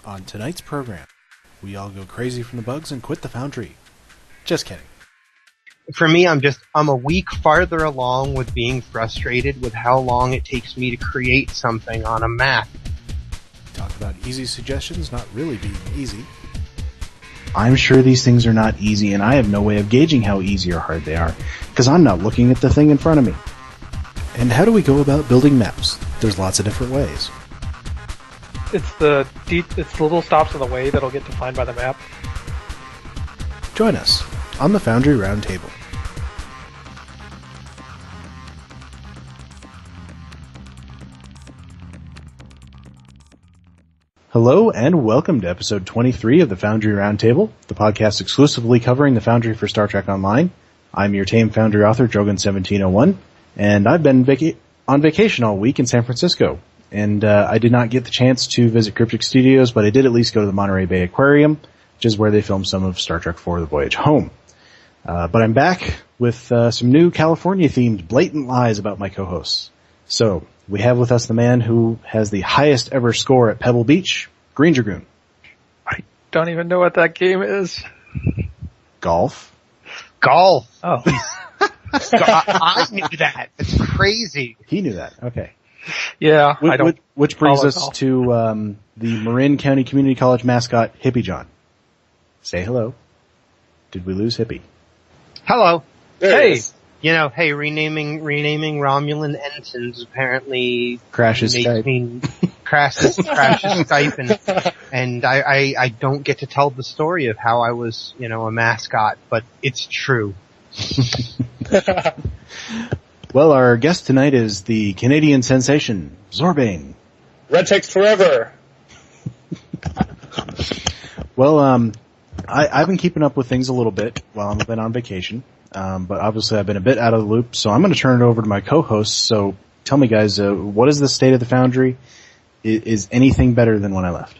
On tonight's program, we all go crazy from the bugs and quit the Foundry. Just kidding. For me, I'm a week farther along with being frustrated with how long it takes me to create something on a map. Talk about easy suggestions not really being easy. I'm sure these things are not easy, and I have no way of gauging how easy or hard they are, because I'm not looking at the thing in front of me. And how do we go about building maps? There's lots of different ways. It's the little stops in the way that'll get defined by the map. Join us on the Foundry Roundtable. Hello, and welcome to episode 23 of the Foundry Roundtable, the podcast exclusively covering the Foundry for Star Trek Online. I'm your tame Foundry author, Drogon1701, and I've been on vacation all week in San Francisco. And I did not get the chance to visit Cryptic Studios, but I did at least go to the Monterey Bay Aquarium, which is where they filmed some of Star Trek IV: The Voyage Home. But I'm back with some new California-themed blatant lies about my co-hosts. So, we have with us the man who has the highest ever score at Pebble Beach, Greendragoon. I don't even know what that game is. Golf. Golf! Oh. I knew that. It's crazy. He knew that. Okay. Yeah, I don't. Which brings follow us golf. to the Marin County Community College mascot, Hippiejohn. Say hello. Did we lose Hippie? Hello. Hey! Renaming Romulan ensigns apparently Crashes makes Skype. me crashes Skype, and I don't get to tell the story of how I was, a mascot, but it's true. Well, our guest tonight is the Canadian sensation, Zorbane. Red text forever. Well, I've been keeping up with things a little bit while I've been on vacation, but obviously I've been a bit out of the loop, so I'm going to turn it over to my co-hosts. So tell me, guys, what is the state of the Foundry? Is anything better than when I left?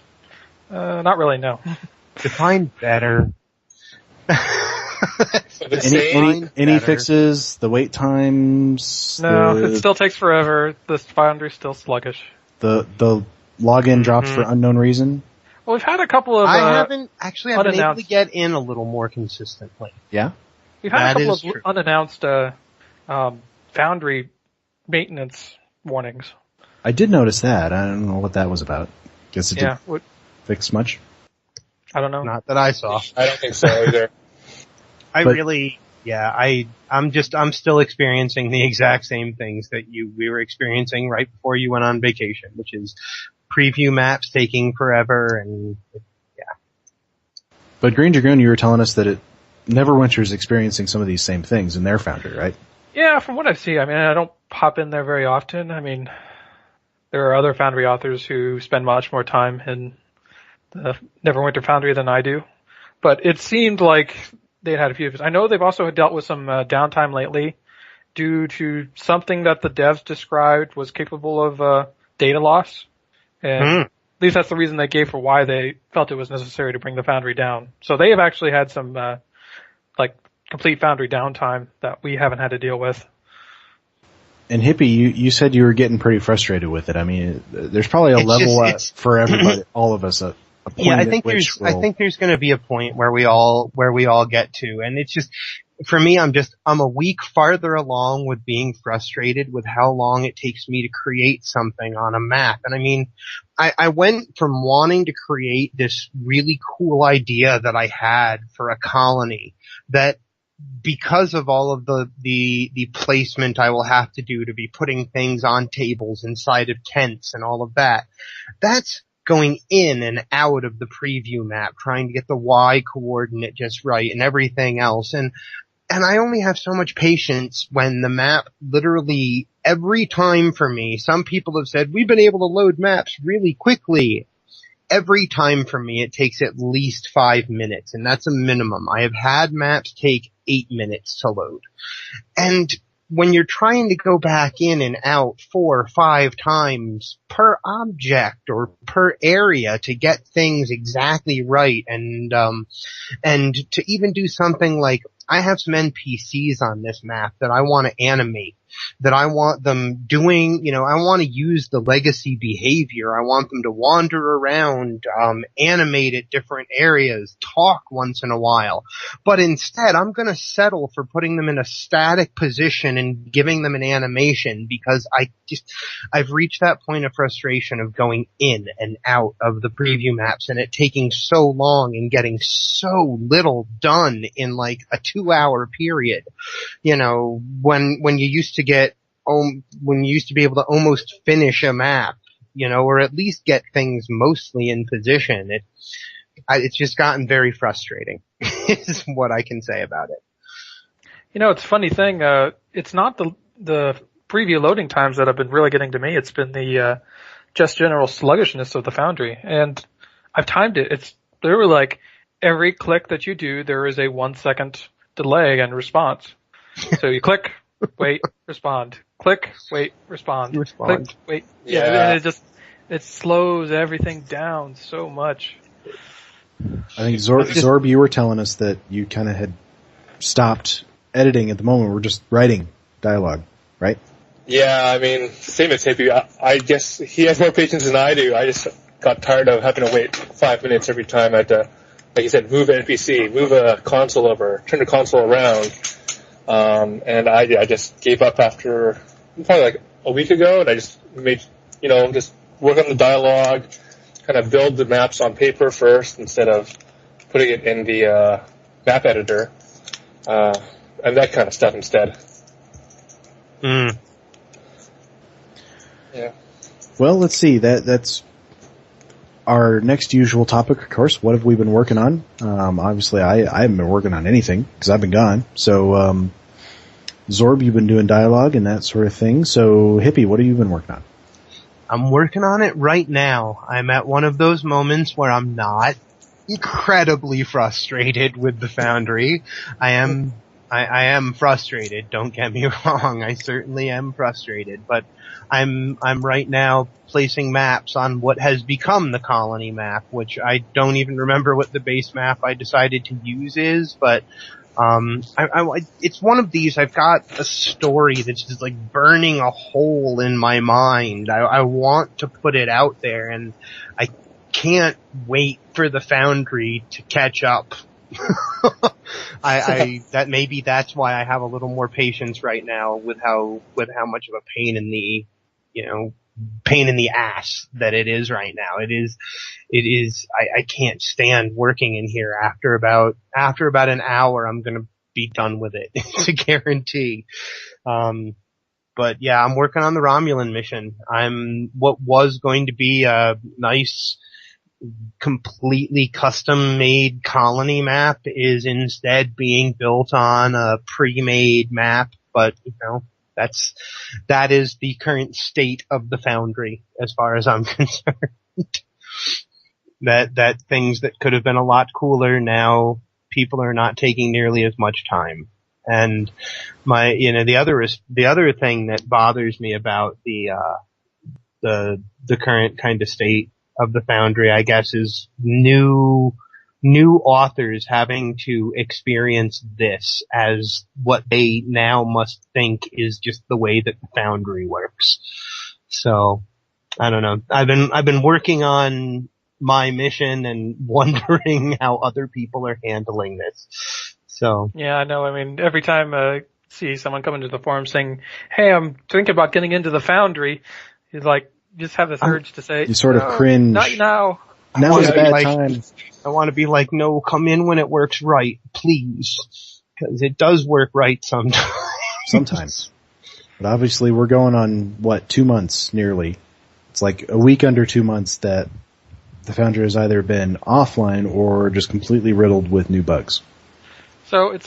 Not really, no. Define better. Any fixes? The wait times? No, it still takes forever. The Foundry's still sluggish. The login dropped for unknown reason? Well, we've had a couple of I've been able to get in a little more consistently. Yeah? We've had That a is couple true. of unannounced Foundry maintenance warnings. I did notice that. I don't know what that was about. Guess it Yeah, didn't fix much. I don't know. Not that I saw. I don't think so either. I'm still experiencing the exact same things that we were experiencing right before you went on vacation, which is preview maps taking forever and But Greendragoon, you were telling us that Neverwinter's experiencing some of these same things in their Foundry, right? Yeah, from what I see, I mean, I don't pop in there very often. I mean, there are other Foundry authors who spend much more time in the Neverwinter Foundry than I do. But it seemed like they had a few. I know they've also dealt with some downtime lately due to something that the devs described was capable of data loss. And at least that's the reason they gave for why they felt it was necessary to bring the Foundry down. So they have actually had some complete Foundry downtime that we haven't had to deal with. And Hippie, you said you were getting pretty frustrated with it. I mean, there's probably a level for everybody, all of us. A point I think there's going to be a point where we all get to, and it's just, for me, I'm a week farther along with being frustrated with how long it takes me to create something on a map. And I mean, I went from wanting to create this really cool idea that I had for a colony that, because of all of the placement I will have to do to be putting things on tables inside of tents and all of that, that's going in and out of the preview map, trying to get the Y coordinate just right and everything else. And I only have so much patience when the map literally every time for me, some people have said, we've been able to load maps really quickly. Every time for me, it takes at least 5 minutes, and that's a minimum. I have had maps take 8 minutes to load. And when you're trying to go back in and out 4 or 5 times per object or per area to get things exactly right, and to even do something like, I have some NPCs on this map that I want to animate, that I want them doing, I want to use the legacy behavior. I want them to wander around, animate at different areas, talk once in a while. But instead, I'm going to settle for putting them in a static position and giving them an animation, because I've reached that point of frustration of going in and out of the preview maps and it taking so long and getting so little done in like a 2-hour period. When you used to be able to almost finish a map, or at least get things mostly in position, it's just gotten very frustrating is what I can say about it. It's a funny thing, it's not the preview loading times that have been really getting to me. It's been the just general sluggishness of the Foundry. And I've timed it. It's literally like every click that you do, there is a 1 second delay in response. So you click, wait, respond. Click, wait, respond. Click, wait. Yeah. And it slows everything down so much. I think Zorb, you were telling us that you kind of had stopped editing at the moment. We're just writing dialogue, right? Yeah, I mean, same as Hippie. I guess he has more patience than I do. I just got tired of having to wait 5 minutes every time I had to, like you said, move an NPC, move a console over, turn the console around. And I just gave up after probably like a week ago, and I just made, just work on the dialogue, kind of build the maps on paper first instead of putting it in the map editor, and that kind of stuff instead. Yeah. Well, let's see. That's our next usual topic, of course. What have we been working on? Obviously, I haven't been working on anything because I've been gone. So, Zorb, you've been doing dialogue and that sort of thing. So, Hippie, what have you been working on? I'm working on it right now. I'm at one of those moments where I'm not incredibly frustrated with the Foundry. I am frustrated, don't get me wrong. I certainly am frustrated, but I'm right now placing maps on what has become the colony map, which I don't even remember what the base map I decided to use is, but it's one of these. I've got a story that's just like burning a hole in my mind. I want to put it out there, and I can't wait for the Foundry to catch up. That's why I have a little more patience right now with how much of a pain in the ass that it is right now. It is, I can't stand working in here. After about an hour, I'm gonna be done with it. It's a guarantee. But yeah, I'm working on the Romulan mission. What was going to be a nice, completely custom-made colony map is instead being built on a pre-made map, but that is the current state of the Foundry as far as I'm concerned. that things that could have been a lot cooler, now people are not taking nearly as much time. And the other thing that bothers me about the current kind of state of the Foundry, I guess, is new authors having to experience this as what they now must think is just the way that the Foundry works. So, I don't know. I've been working on my mission and wondering how other people are handling this. So. Yeah, I know. I mean, every time I see someone come into the forum saying, "Hey, I'm thinking about getting into the Foundry," he's like, just have this urge to say, you sort of cringe. Not now. Now is a bad time. I want to be like, no, come in when it works right, please. Because it does work right sometimes. Sometimes. But obviously we're going on, 2 months nearly. It's like a week under 2 months that the Foundry has either been offline or just completely riddled with new bugs. So it's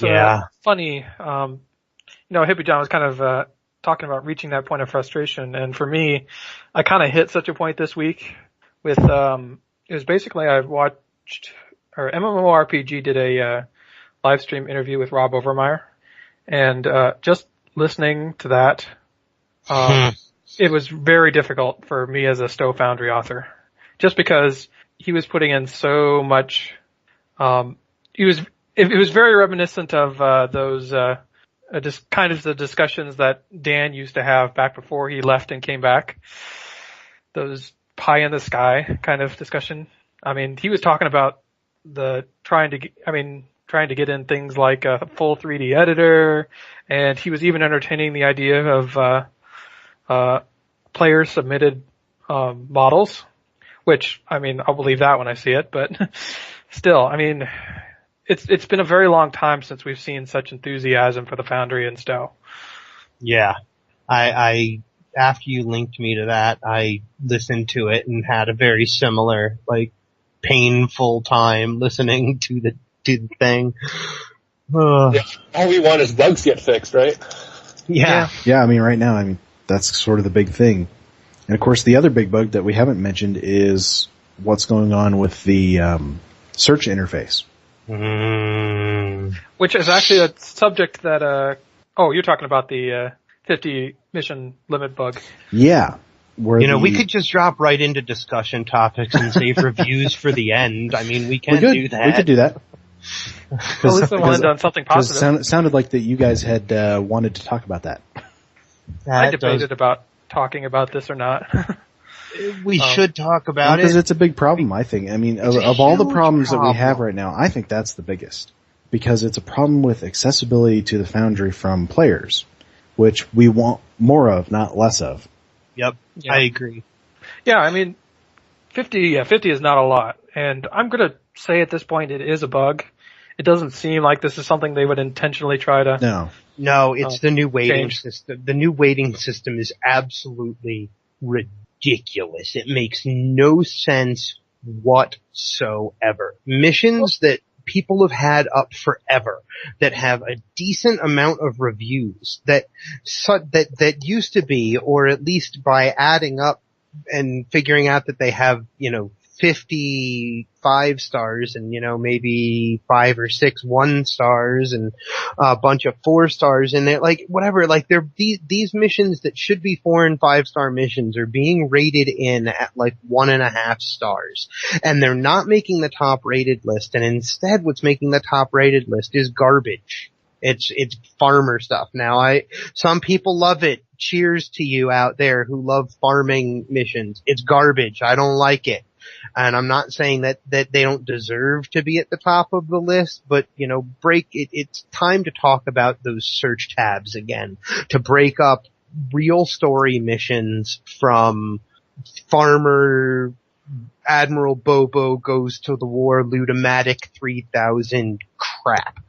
funny, Hippiejohn was kind of talking about reaching that point of frustration, and for me, I kind of hit such a point this week with, it was basically I watched, or MMORPG did a live stream interview with Rob Overmeyer, and just listening to that, it was very difficult for me as a Stowe Foundry author, just because he was putting in so much. It was very reminiscent of those just kind of the discussions that Dan used to have back before he left and came back. Those pie in the sky kind of discussion. I mean, he was talking about trying to get in things like a full 3D editor, and he was even entertaining the idea of player submitted models, which, I mean, I'll believe that when I see it, but still, I mean, it's been a very long time since we've seen such enthusiasm for the Foundry and Stowe. Yeah. I after you linked me to that, I listened to it and had a very similar, like, painful time listening to the thing. Yeah, all we want is bugs get fixed, right? Yeah. Yeah, I mean, right now, I mean, that's sort of the big thing. And of course, the other big bug that we haven't mentioned is what's going on with the search interface. Which is actually a subject that, you're talking about the 50 mission limit bug. Yeah. We could just drop right into discussion topics and save reviews for the end. I mean, we can do that. We could do that. At least someone had done something positive. It sounded like that you guys had wanted to talk about that. I debated about talking about this or not. We should talk about it. Because it's a big problem, I think. I mean, of all the problems that we have right now, I think that's the biggest. Because it's a problem with accessibility to the Foundry from players, which we want more of, not less of. Yep, yeah. I agree. Yeah, I mean, 50 is not a lot. And I'm going to say at this point it is a bug. It doesn't seem like this is something they would intentionally try to... No, it's the new weighting change. system. The new weighting system is absolutely ridiculous. It makes no sense whatsoever. Missions that people have had up forever, that have a decent amount of reviews, that used to be, or at least by adding up and figuring out that they have, 55 stars and, maybe 5 or 6 1 stars and a bunch of 4 stars in there, like, whatever, like, these missions that should be 4 and 5 star missions are being rated in at like 1.5 stars. And they're not making the top rated list, and instead what's making the top rated list is garbage. It's farmer stuff. Now some people love it. Cheers to you out there who love farming missions. It's garbage. I don't like it. And I'm not saying that they don't deserve to be at the top of the list, but, it's time to talk about those search tabs again, to break up real story missions from farmer Admiral Bobo goes to the war Ludomatic 3000 crap.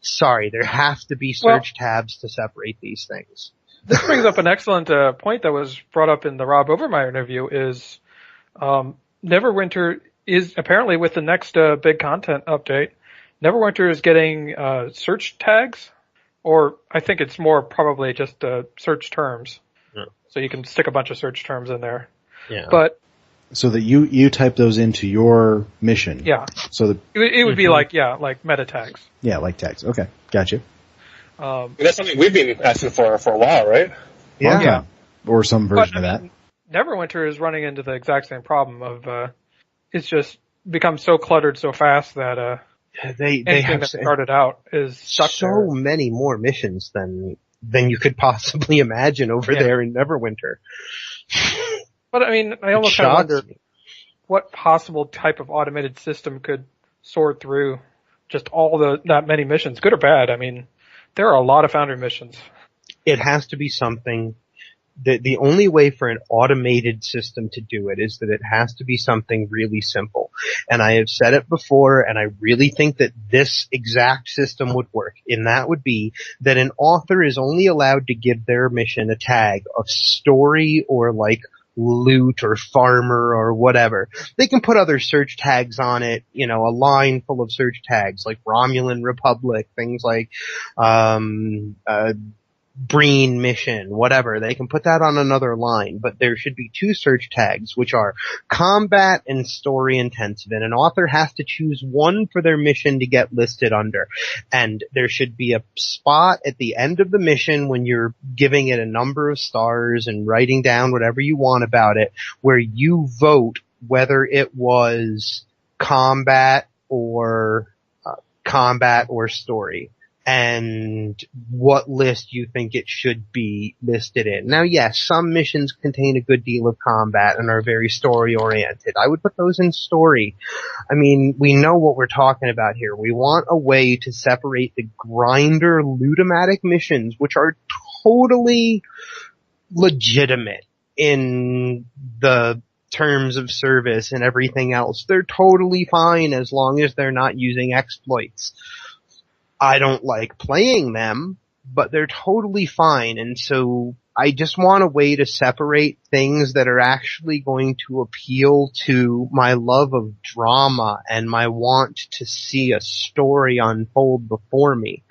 Sorry, there have to be search tabs to separate these things. This brings up an excellent point that was brought up in the Rob Overmeyer interview is, Neverwinter is apparently with the next big content update. Neverwinter is getting search tags, or I think it's more probably just search terms. Yeah. So you can stick a bunch of search terms in there. Yeah. But so that you type those into your mission. Yeah. So that it would be like meta tags. Yeah, like tags. Okay, gotcha. That's something we've been asking for a while, right? Yeah. Or some version of that. Neverwinter is running into the exact same problem of it's just become so cluttered so fast that they have that started out is stuck so there. many more missions than you could possibly imagine over there in Neverwinter. But I mean, I almost kind of wonder what possible type of automated system could sort through just that many missions, good or bad. I mean, there are a lot of Foundry missions. It has to be something. The only way for an automated system to do it is that it has to be something really simple. And I have said it before, and I really think that this exact system would work. And that would be that an author is only allowed to give their mission a tag of story or like loot or farmer or whatever. They can put other search tags on it, a line full of search tags like Romulan Republic, things like Breen mission, whatever. They can put that on another line, but there should be 2 search tags, which are combat and story intensive, and an author has to choose one for their mission to get listed under. And there should be a spot at the end of the mission when you're giving it a number of stars and writing down whatever you want about it, where you vote whether it was combat or story. and what list you think it should be listed in. Now, yes, some missions contain a good deal of combat and are very story-oriented. I would put those in story. I mean, we know what we're talking about here. We want a way to separate the grinder lootomatic missions, which are totally legitimate in the terms of service and everything else. They're totally fine as long as they're not using exploits. I don't like playing them, but they're totally fine, and so I just want a way to separate things that are actually going to appeal to my love of drama and my want to see a story unfold before me,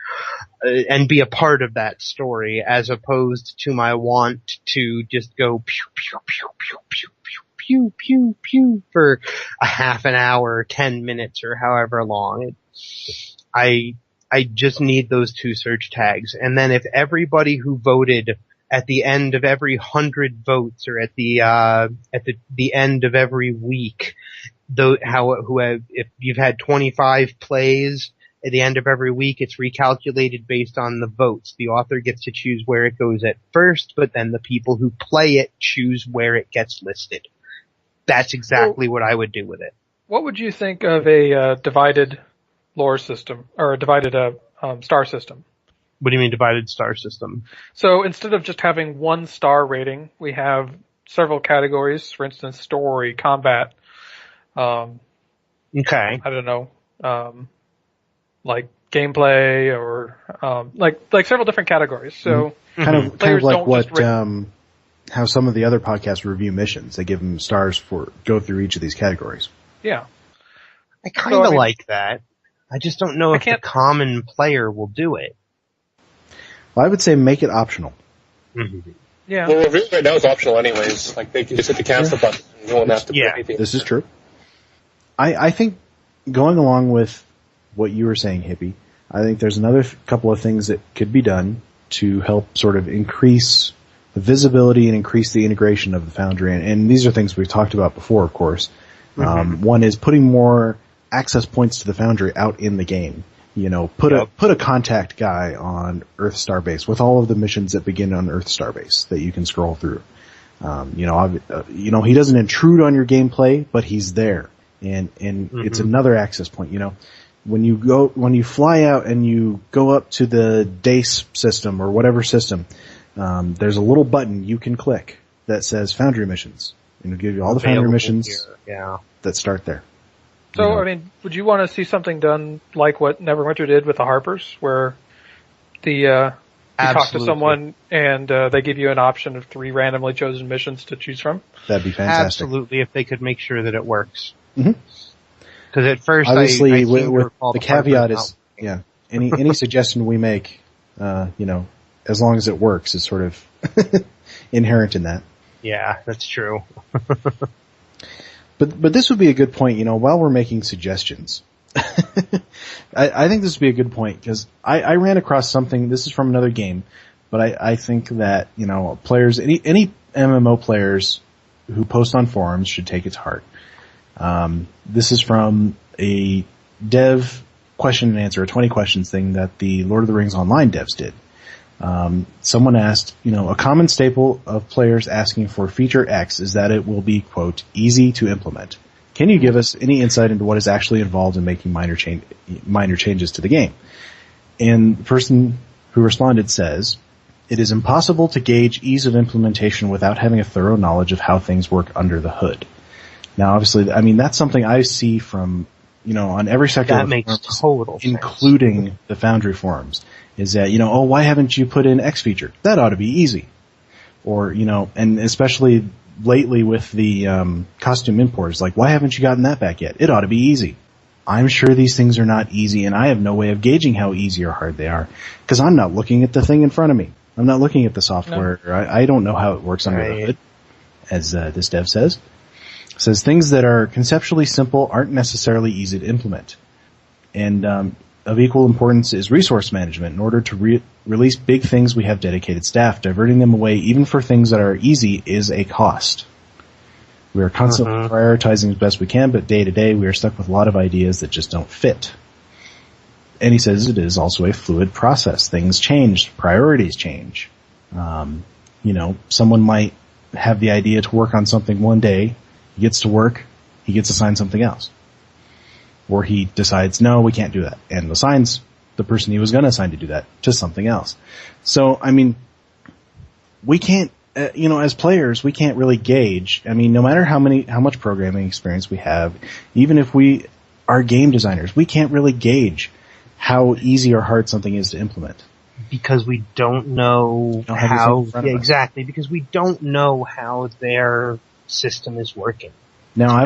and be a part of that story, as opposed to my want to just go pew, pew, pew, pew, pew, pew, pew, pew, pew for a half an hour, 10 minutes, or however long. I just need those 2 search tags. And then if everybody who voted at the end of every 100 votes, or at the end of every week, if you've had 25 plays, at the end of every week it's recalculated based on the votes. The author gets to choose where it goes at first, but then the people who play it choose where it gets listed. That's exactly what I would do with it. What would you think of a divided lore system, or a divided star system? What do you mean divided star system? So instead of just having 1 star rating, we have several categories. For instance, story, combat. Okay. I don't know, like gameplay, or like several different categories. So kind of like what just how some of the other podcasts review missions. They give them stars for go through each of these categories. Yeah. I kind of like that. I just don't know if the common player will do it. Well, I would say make it optional. Mm-hmm. Yeah. Well, review right now is optional anyways. Like, they can just hit the cancel button and you won't have to put anything. This is true. I think going along with what you were saying, Hippie, I think there's another couple of things that could be done to help sort of increase the visibility and increase the integration of the Foundry. And these are things we've talked about before, of course. Mm-hmm. One is putting more access points to the Foundry out in the game. You know, put a contact guy on Earth Starbase with all of the missions that begin on Earth Starbase that you can scroll through. He doesn't intrude on your gameplay, but he's there. And it's another access point. You know, when you fly out and you go up to the DACE system or whatever system, there's a little button you can click that says Foundry missions. And it'll give you all the Foundry missions that start there. So, I mean, would you want to see something done like what Neverwinter did with the Harpers, where you talk to someone and they give you an option of 3 randomly chosen missions to choose from? That'd be fantastic. Absolutely, if they could make sure that it works. Mm-hmm. Because at first, obviously, with the caveat is, any suggestion we make, as long as it works, is sort of inherent in that. Yeah, that's true. But this would be a good point, while we're making suggestions. I think this would be a good point, because I ran across something, this is from another game, but I think that, players, any MMO players who post on forums should take it to heart. This is from a dev question and answer, a 20 questions thing that the Lord of the Rings Online devs did. Someone asked, a common staple of players asking for feature X is that it will be, quote, easy to implement. Can you give us any insight into what is actually involved in making minor changes to the game? And the person who responded says, it is impossible to gauge ease of implementation without having a thorough knowledge of how things work under the hood. Now, obviously, that's something I see from, on every sector that of makes forums, total including sense. the Foundry forums. Is that, why haven't you put in X feature? That ought to be easy. Or, and especially lately with the costume importers, like, why haven't you gotten that back yet? It ought to be easy. I'm sure these things are not easy, and I have no way of gauging how easy or hard they are, because I'm not looking at the thing in front of me. I'm not looking at the software. No. I don't know how it works under the hood, as this dev says. It says things that are conceptually simple aren't necessarily easy to implement. And of equal importance is resource management. In order to release big things, we have dedicated staff. Diverting them away, even for things that are easy, is a cost. We are constantly prioritizing as best we can, but day to day we are stuck with a lot of ideas that just don't fit. And he says it is also a fluid process. Things change, priorities change. Someone might have the idea to work on something one day, he gets to work, he gets assigned something else. Or he decides, no, we can't do that, and assigns the person he was going to assign to do that to something else. So, I mean, we can't, as players, we can't really gauge. I mean, no matter how much programming experience we have, even if we are game designers, we can't really gauge how easy or hard something is to implement. Because we don't know how, exactly, because we don't know how their system is working. Now,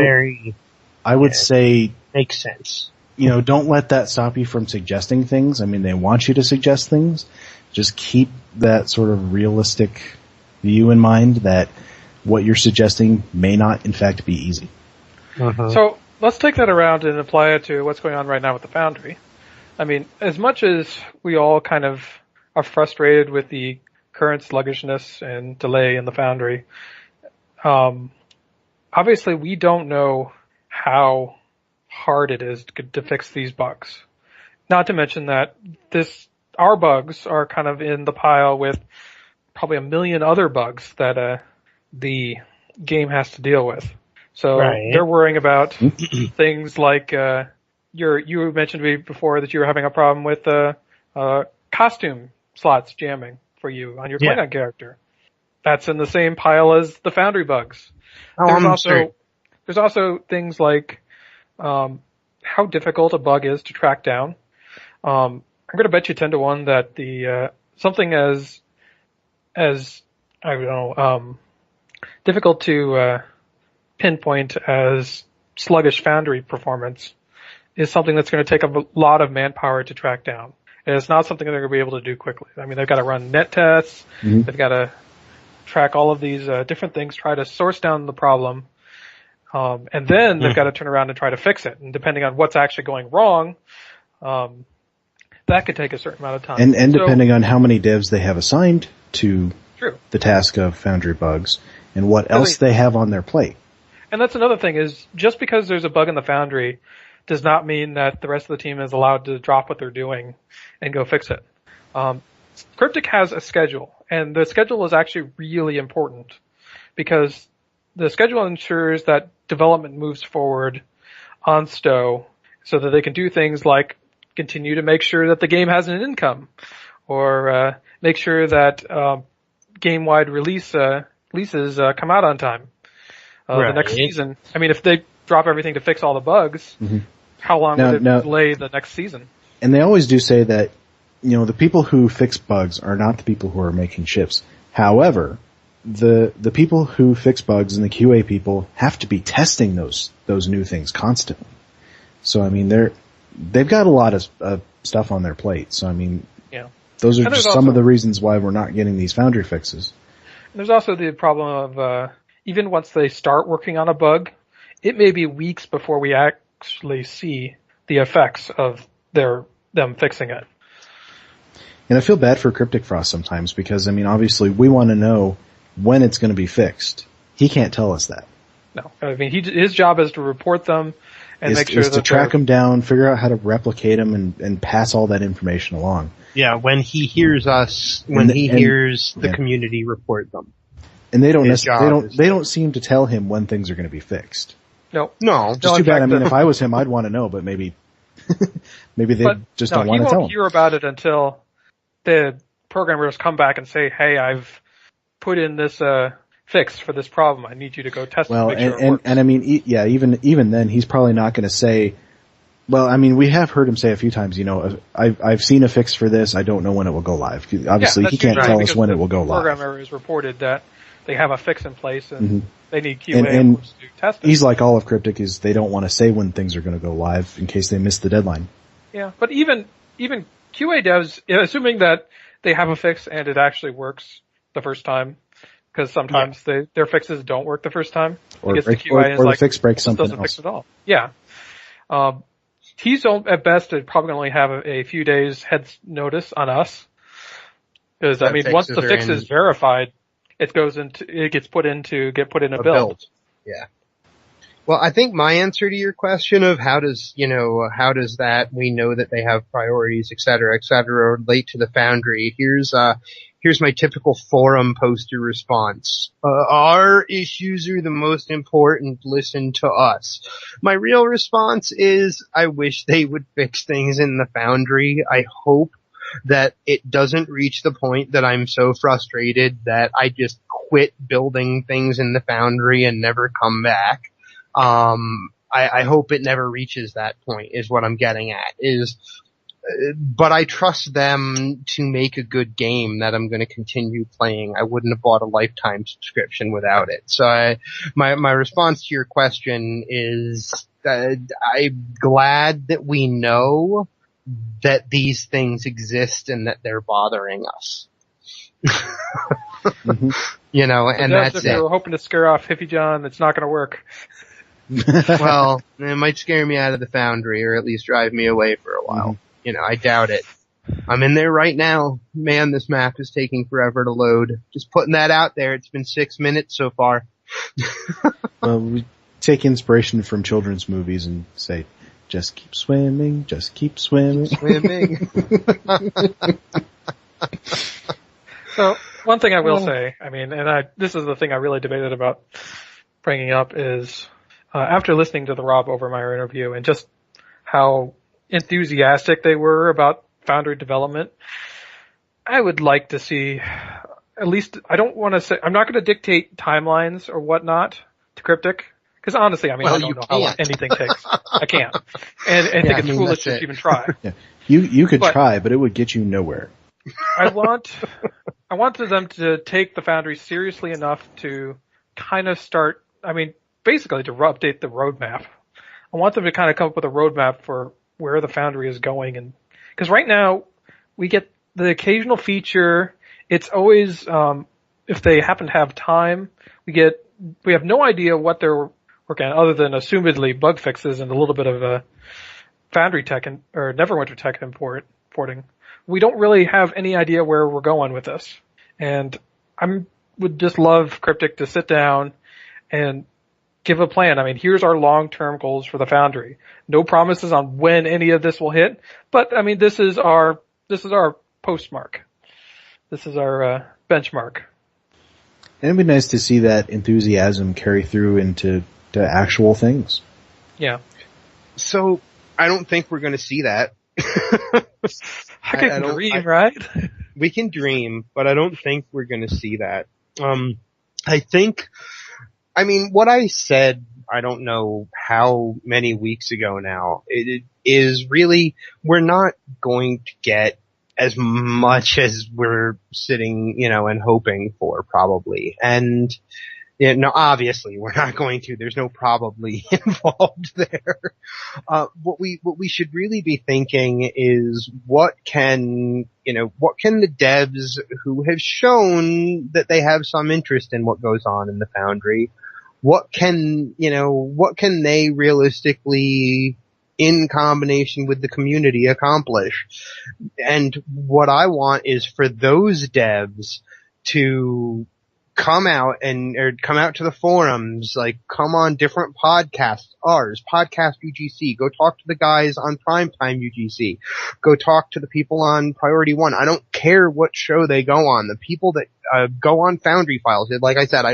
I would say, makes sense. Don't let that stop you from suggesting things. I mean, they want you to suggest things. Just keep that sort of realistic view in mind that what you're suggesting may not, in fact, be easy. Uh-huh. So let's take that around and apply it to what's going on right now with the Foundry. I mean, as much as we all kind of are frustrated with the current sluggishness and delay in the Foundry, obviously we don't know how hard it is to fix these bugs. Not to mention that our bugs are kind of in the pile with probably 1 million other bugs that the game has to deal with. So they're worrying about things like you mentioned to me before that you were having a problem with costume slots jamming for you on your Klingon character. That's in the same pile as the Foundry bugs. There's also things like how difficult a bug is to track down. I'm going to bet you 10 to 1 that the something as I don't know difficult to pinpoint as sluggish Foundry performance is something that's going to take a lot of manpower to track down. And it's not something they're going to be able to do quickly. I mean, they've got to run net tests. Mm-hmm. They've got to track all of these different things, try to source down the problem, and then they've got to turn around and try to fix it. And depending on what's actually going wrong, that could take a certain amount of time. And depending on how many devs they have assigned to the task of Foundry bugs and what else they have on their plate. And that's another thing is just because there's a bug in the Foundry does not mean that the rest of the team is allowed to drop what they're doing and go fix it. Cryptic has a schedule, and the schedule is actually really important because the schedule ensures that development moves forward on STO so that they can do things like continue to make sure that the game has an income or make sure that game-wide releases come out on time. The next season. I mean, if they drop everything to fix all the bugs, how long would it delay the next season? And they always do say that, the people who fix bugs are not the people who are making ships. However, the people who fix bugs and the QA people have to be testing those new things constantly. So, I mean, they've got a lot of stuff on their plate. So, I mean, those are just some of the reasons why we're not getting these Foundry fixes. There's also the problem of, even once they start working on a bug, it may be weeks before we actually see the effects of them fixing it. And I feel bad for Cryptic Frost sometimes because, I mean, obviously we want to know when it's going to be fixed. He can't tell us that. No. I mean, his job is to report them and make sure that to track them down, figure out how to replicate them and pass all that information along. Yeah, when he hears us, hears the community report them. And they don't seem to tell him when things are going to be fixed. No. Just too bad. I mean, if I was him, I'd want to know, but maybe they just don't want to tell him. He won't hear about it until the programmers come back and say, "Hey, I've put in this fix for this problem. I need you to go test it." Well, and I mean, even then, he's probably not going to say. Well, I mean, we have heard him say a few times, I've seen a fix for this. I don't know when it will go live. Obviously, he can't tell us when it will go live. The programmer has reported that they have a fix in place and they need QA to test it. He's like all of Cryptic is they don't want to say when things are going to go live in case they miss the deadline. Yeah, but even QA devs, assuming that they have a fix and it actually works the first time, because sometimes their fixes don't work the first time. Or the fix breaks something else. Doesn't fix at all. Yeah. He's at best probably only have a few days head notice on us. Because, I mean, once the fix is verified, it gets put in a build. Yeah. Well, I think my answer to your question of how does that we know that they have priorities, et cetera, relate to the Foundry. Here's my typical forum poster response. Our issues are the most important. Listen to us. My real response is I wish they would fix things in the Foundry. I hope that it doesn't reach the point that I'm so frustrated that I just quit building things in the Foundry and never come back. I hope it never reaches that point is what I'm getting at but I trust them to make a good game that I'm going to continue playing. I wouldn't have bought a lifetime subscription without it. So my response to your question is I'm glad that we know that these things exist and that they're bothering us. Mm-hmm. And that's if it. you were hoping to scare off Hippiejohn, it's not going to work. Well, it might scare me out of the Foundry or at least drive me away for a while. Mm-hmm. I doubt it. I'm in there right now. Man, this map is taking forever to load. Just putting that out there. It's been 6 minutes so far. Well, we take inspiration from children's movies and say, just keep swimming, just keep swimming. So, one thing I will say, this is the thing I really debated about bringing up is, after listening to the Rob Overmeyer interview and just how enthusiastic they were about Foundry development, I would like to see, at least, I don't want to say, I'm not going to dictate timelines or whatnot to Cryptic, because honestly, I don't know how long anything takes. I can't. And I think it's foolish to even try. Yeah. You could try, but it would get you nowhere. I want them to take the Foundry seriously enough to kind of start, basically to update the roadmap. I want them to kind of come up with a roadmap for where the Foundry is going. And because right now we get the occasional feature. It's always, if they happen to have time, we have no idea what they're working on other than assumedly bug fixes and a little bit of a Foundry tech or Neverwinter tech importing. We don't really have any idea where we're going with this. And would just love Cryptic to sit down and give a plan. Here's our long-term goals for the Foundry. No promises on when any of this will hit, but this is our postmark. This is our benchmark. And it'd be nice to see that enthusiasm carry through into actual things. Yeah. So I don't think we're going to see that. I can dream, right? We can dream, but I don't think we're going to see that. I think, what I said, I don't know how many weeks ago now, it is really, we're not going to get as much as we're sitting, and hoping for probably. And, no, obviously we're not going to. There's no probably involved there. What we should really be thinking is what can the devs who have shown that they have some interest in what goes on in the Foundry, what can they realistically, in combination with the community, accomplish? And what I want is for those devs to come out to the forums, come on different podcasts, ours, Podcast UGC, go talk to the guys on Primetime UGC, go talk to the people on Priority One. I don't care what show they go on. The people that go on Foundry Files, like I said,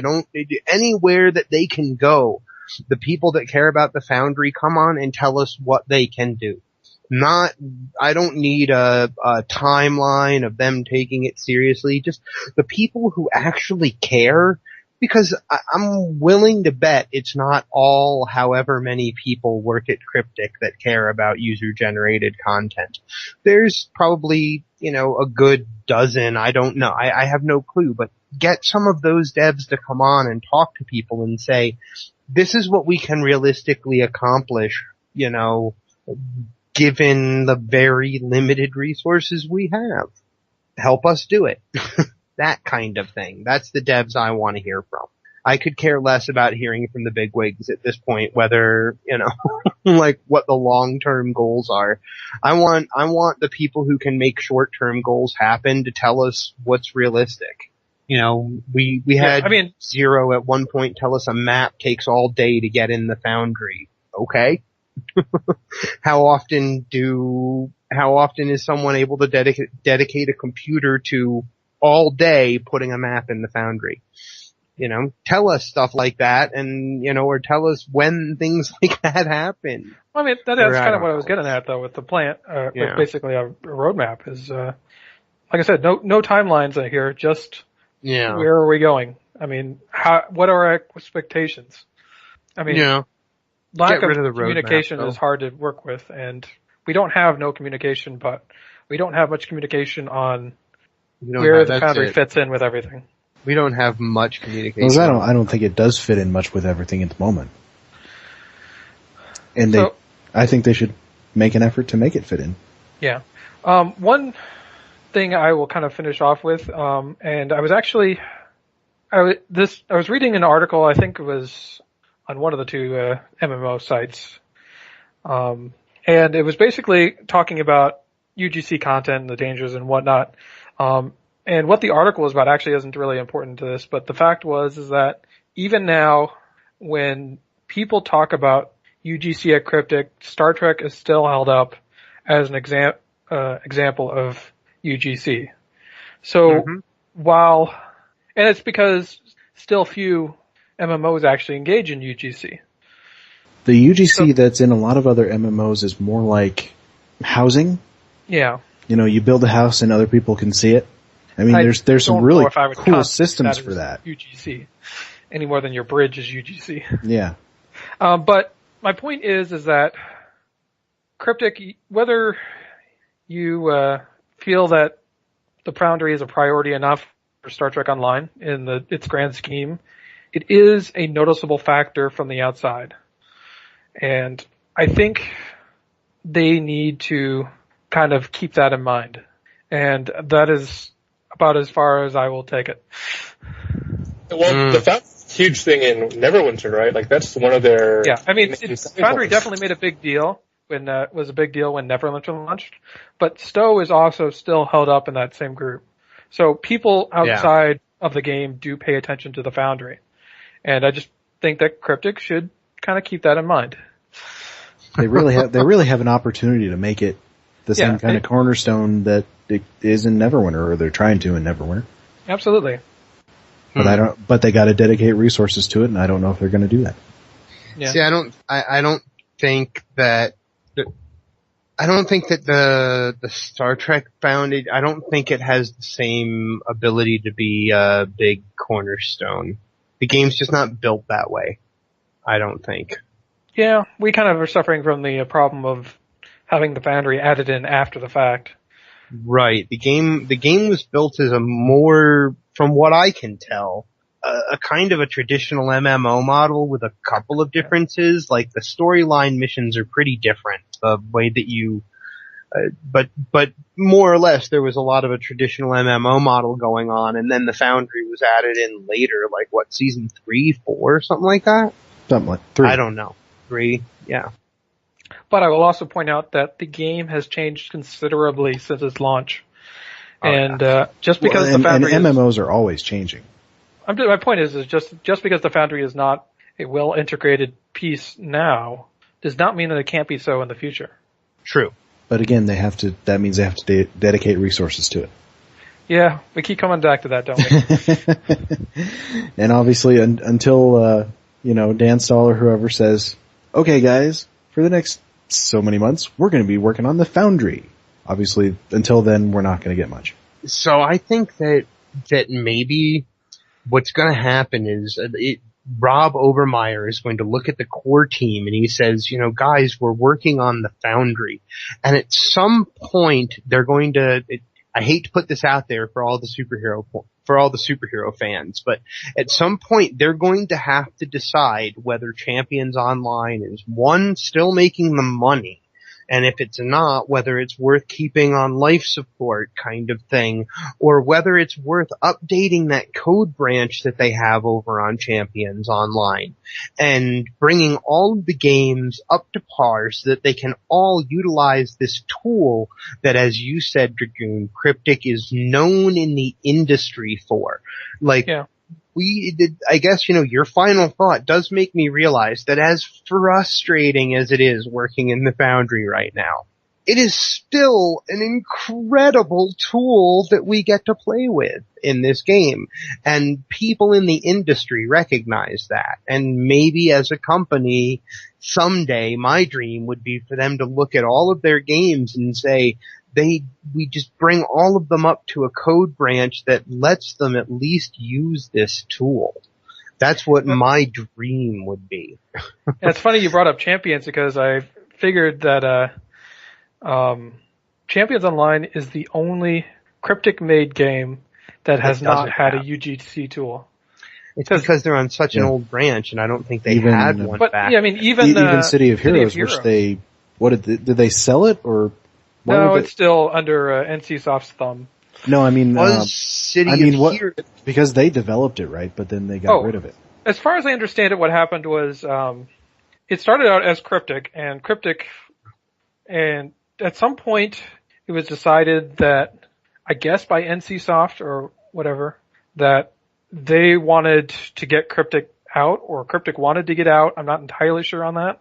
anywhere that they can go, the people that care about the Foundry, come on and tell us what they can do. I don't need a timeline of them taking it seriously. Just the people who actually care, because I'm willing to bet it's not all however many people work at Cryptic that care about user-generated content. There's probably, a good dozen. I don't know. I have no clue, but get some of those devs to come on and talk to people and say, this is what we can realistically accomplish, given the very limited resources we have. Help us do it. That kind of thing. That's the devs I want to hear from. I could care less about hearing from the bigwigs at this point, whether, what the long-term goals are. I want the people who can make short-term goals happen to tell us what's realistic. You know, we had Zero at one point tell us a map takes all day to get in the Foundry. Okay. How often is someone able to dedicate a computer to all day putting a map in the Foundry? You know, tell us stuff like that, and or tell us when things like that happen. I mean, that's kind of what I was getting at, though, with the plant, with basically a roadmap. Is like I said, no timelines here, just where are we going? I mean, what are our expectations? I mean, lack of communication is hard to work with, and we don't have no communication, but we don't have much communication on where the Foundry fits in with everything. We don't have much communication. Well, I don't think it does fit in much with everything at the moment. And I think they should make an effort to make it fit in. Yeah. One thing I will kind of finish off with, and I was actually, I was reading an article, I think it was on one of the two MMO sites, and it was basically talking about UGC content and the dangers and whatnot. And what the article was about actually isn't really important to this, but the fact is that even now, when people talk about UGC at Cryptic, Star Trek is still held up as an example of UGC. So and it's because still few MMOs actually engage in UGC. The UGC that's in a lot of other MMOs is more like housing. Yeah. You build a house and other people can see it. I mean, there's some really cool systems for that. UGC, any more than your bridge is UGC. Yeah. But my point is that Cryptic, whether you feel that the Foundry is a priority enough for Star Trek Online in its grand scheme, it is a noticeable factor from the outside. And I think they need to kind of keep that in mind. And that is about as far as I will take it. Well, the Foundry's a huge thing in Neverwinter, right? Like, that's one of their... Yeah, I mean, Foundry definitely made a big deal when Neverwinter launched, but Stowe is also still held up in that same group. So people outside of the game do pay attention to the Foundry. And I just think that Cryptic should kind of keep that in mind. They really have an opportunity to make it the same kind of cornerstone that it is in Neverwinter, or they're trying to in Neverwinter. Absolutely. But they got to dedicate resources to it, and I don't know if they're going to do that. Yeah. See, I don't think that the Star Trek Foundry, I don't think it has the same ability to be a big cornerstone. The game's just not built that way. I don't think. Yeah, we kind of are suffering from the problem of having the Foundry added in after the fact. Right. The game was built as a more, from what I can tell, a kind of a traditional MMO model with a couple of differences. Like, the storyline missions are pretty different. The way that you, but more or less there was a lot of a traditional MMO model going on, and then the Foundry was added in later, like what, season 3, 4, something like that? Something like 3. I don't know. 3, yeah. But I will also point out that the game has changed considerably since its launch. Just because the Foundry and MMOs are always changing. My point is just because the Foundry is not a well-integrated piece now, does not mean that it can't be so in the future. True. But again, that means they have to dedicate resources to it. Yeah, we keep coming back to that, don't we? And obviously, until, Dan Stahl or whoever says, okay guys, for the next so many months, we're going to be working on the Foundry. Obviously, until then, we're not going to get much. So I think that maybe what's going to happen is Rob Obermeyer is going to look at the core team and he says, guys, we're working on the Foundry. And at some point, they're going to, I hate to put this out there for all the superhero fans, but at some point they're going to have to decide whether Champions Online is, one, still making them money, And if it's not, whether it's worth keeping on life support kind of thing, or whether it's worth updating that code branch that they have over on Champions Online and bringing all of the games up to par so that they can all utilize this tool that, as you said, Dragoon, Cryptic is known in the industry for. I guess, your final thought does make me realize that as frustrating as it is working in the Foundry right now, it is still an incredible tool that we get to play with in this game. And people in the industry recognize that. And maybe as a company, someday my dream would be for them to look at all of their games and say, we just bring all of them up to a code branch that lets them at least use this tool. That's what my dream would be. It's funny you brought up Champions because I figured that Champions Online is the only Cryptic-made game that has not had a UGC tool. It's because they're on such an old branch, and I don't think they had one back. Yeah, I mean, even City of Heroes, which did they sell it or? No, it's still under NCSoft's thumb. No, I mean, Heroes? Because they developed it, right? But then they got rid of it. As far as I understand it, what happened was it started out as Cryptic, and at some point it was decided that, I guess by NCSoft or whatever, that they wanted to get Cryptic out, or Cryptic wanted to get out. I'm not entirely sure on that.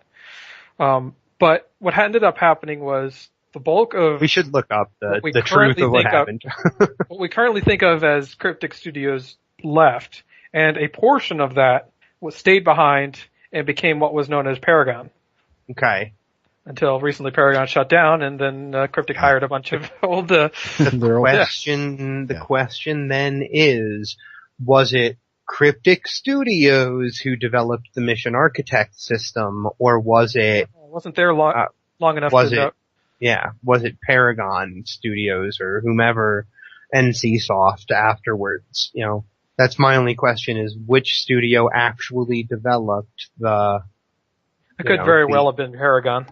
But what ended up happening was the bulk of... We should look up the truth of what happened. What we currently think of as Cryptic Studios left, and a portion of that stayed behind and became what was known as Paragon. Okay. Until recently Paragon shut down, and then Cryptic hired a bunch of old... The question then is, was it Cryptic Studios who developed the Mission Architect system, or was it... wasn't there long enough to... Was it Paragon Studios or whomever, NCSoft afterwards? That's my only question, is which studio actually developed the... It could very well have been Paragon.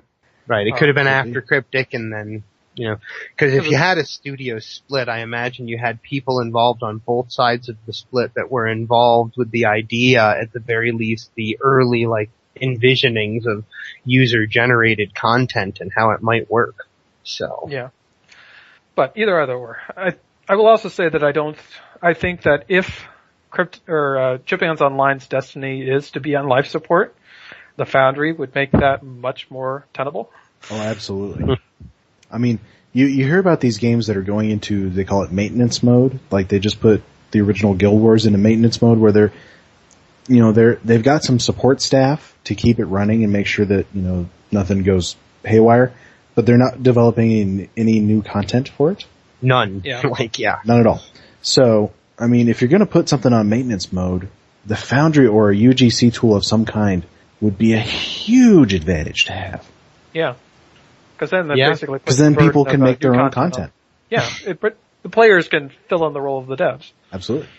Right, it could have been after Cryptic, and then, because if you had a studio split, I imagine you had people involved on both sides of the split that were involved with the idea, at the very least, the early, envisionings of user-generated content and how it might work. So. Yeah. But either or. I will also say that I think that if Champions Online's destiny is to be on life support, the Foundry would make that much more tenable. Oh, absolutely. I mean, you hear about these games that are going into, they call it maintenance mode. Like they just put the original Guild Wars into maintenance mode where they've got some support staff to keep it running and make sure that, nothing goes haywire, but they're not developing any new content for it. None. Yeah. None at all. So, I mean, if you're going to put something on maintenance mode, the Foundry or a UGC tool of some kind would be a huge advantage to have. Yeah. Because then basically... Because then people can make their own content. Yeah. But the players can fill in the role of the devs. Absolutely.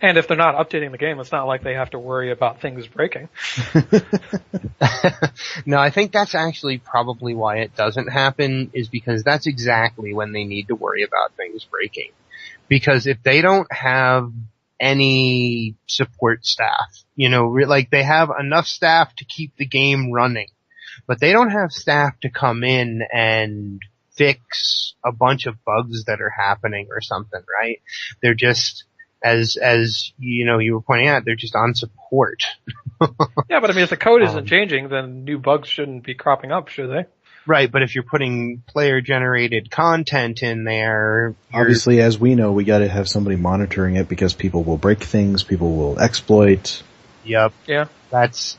And if they're not updating the game, it's not like they have to worry about things breaking. No, I think that's actually probably why it doesn't happen, is because that's exactly when they need to worry about things breaking. Because if they don't have any support staff, they have enough staff to keep the game running, but they don't have staff to come in and fix a bunch of bugs that are happening or something, right? They're just... As you were pointing out, they're just on support. Yeah, but I mean, if the code isn't changing, then new bugs shouldn't be cropping up, should they? Right, but if you're putting player-generated content in there... Obviously, as we know, we gotta have somebody monitoring it because people will break things, people will exploit. Yep. Yeah. That's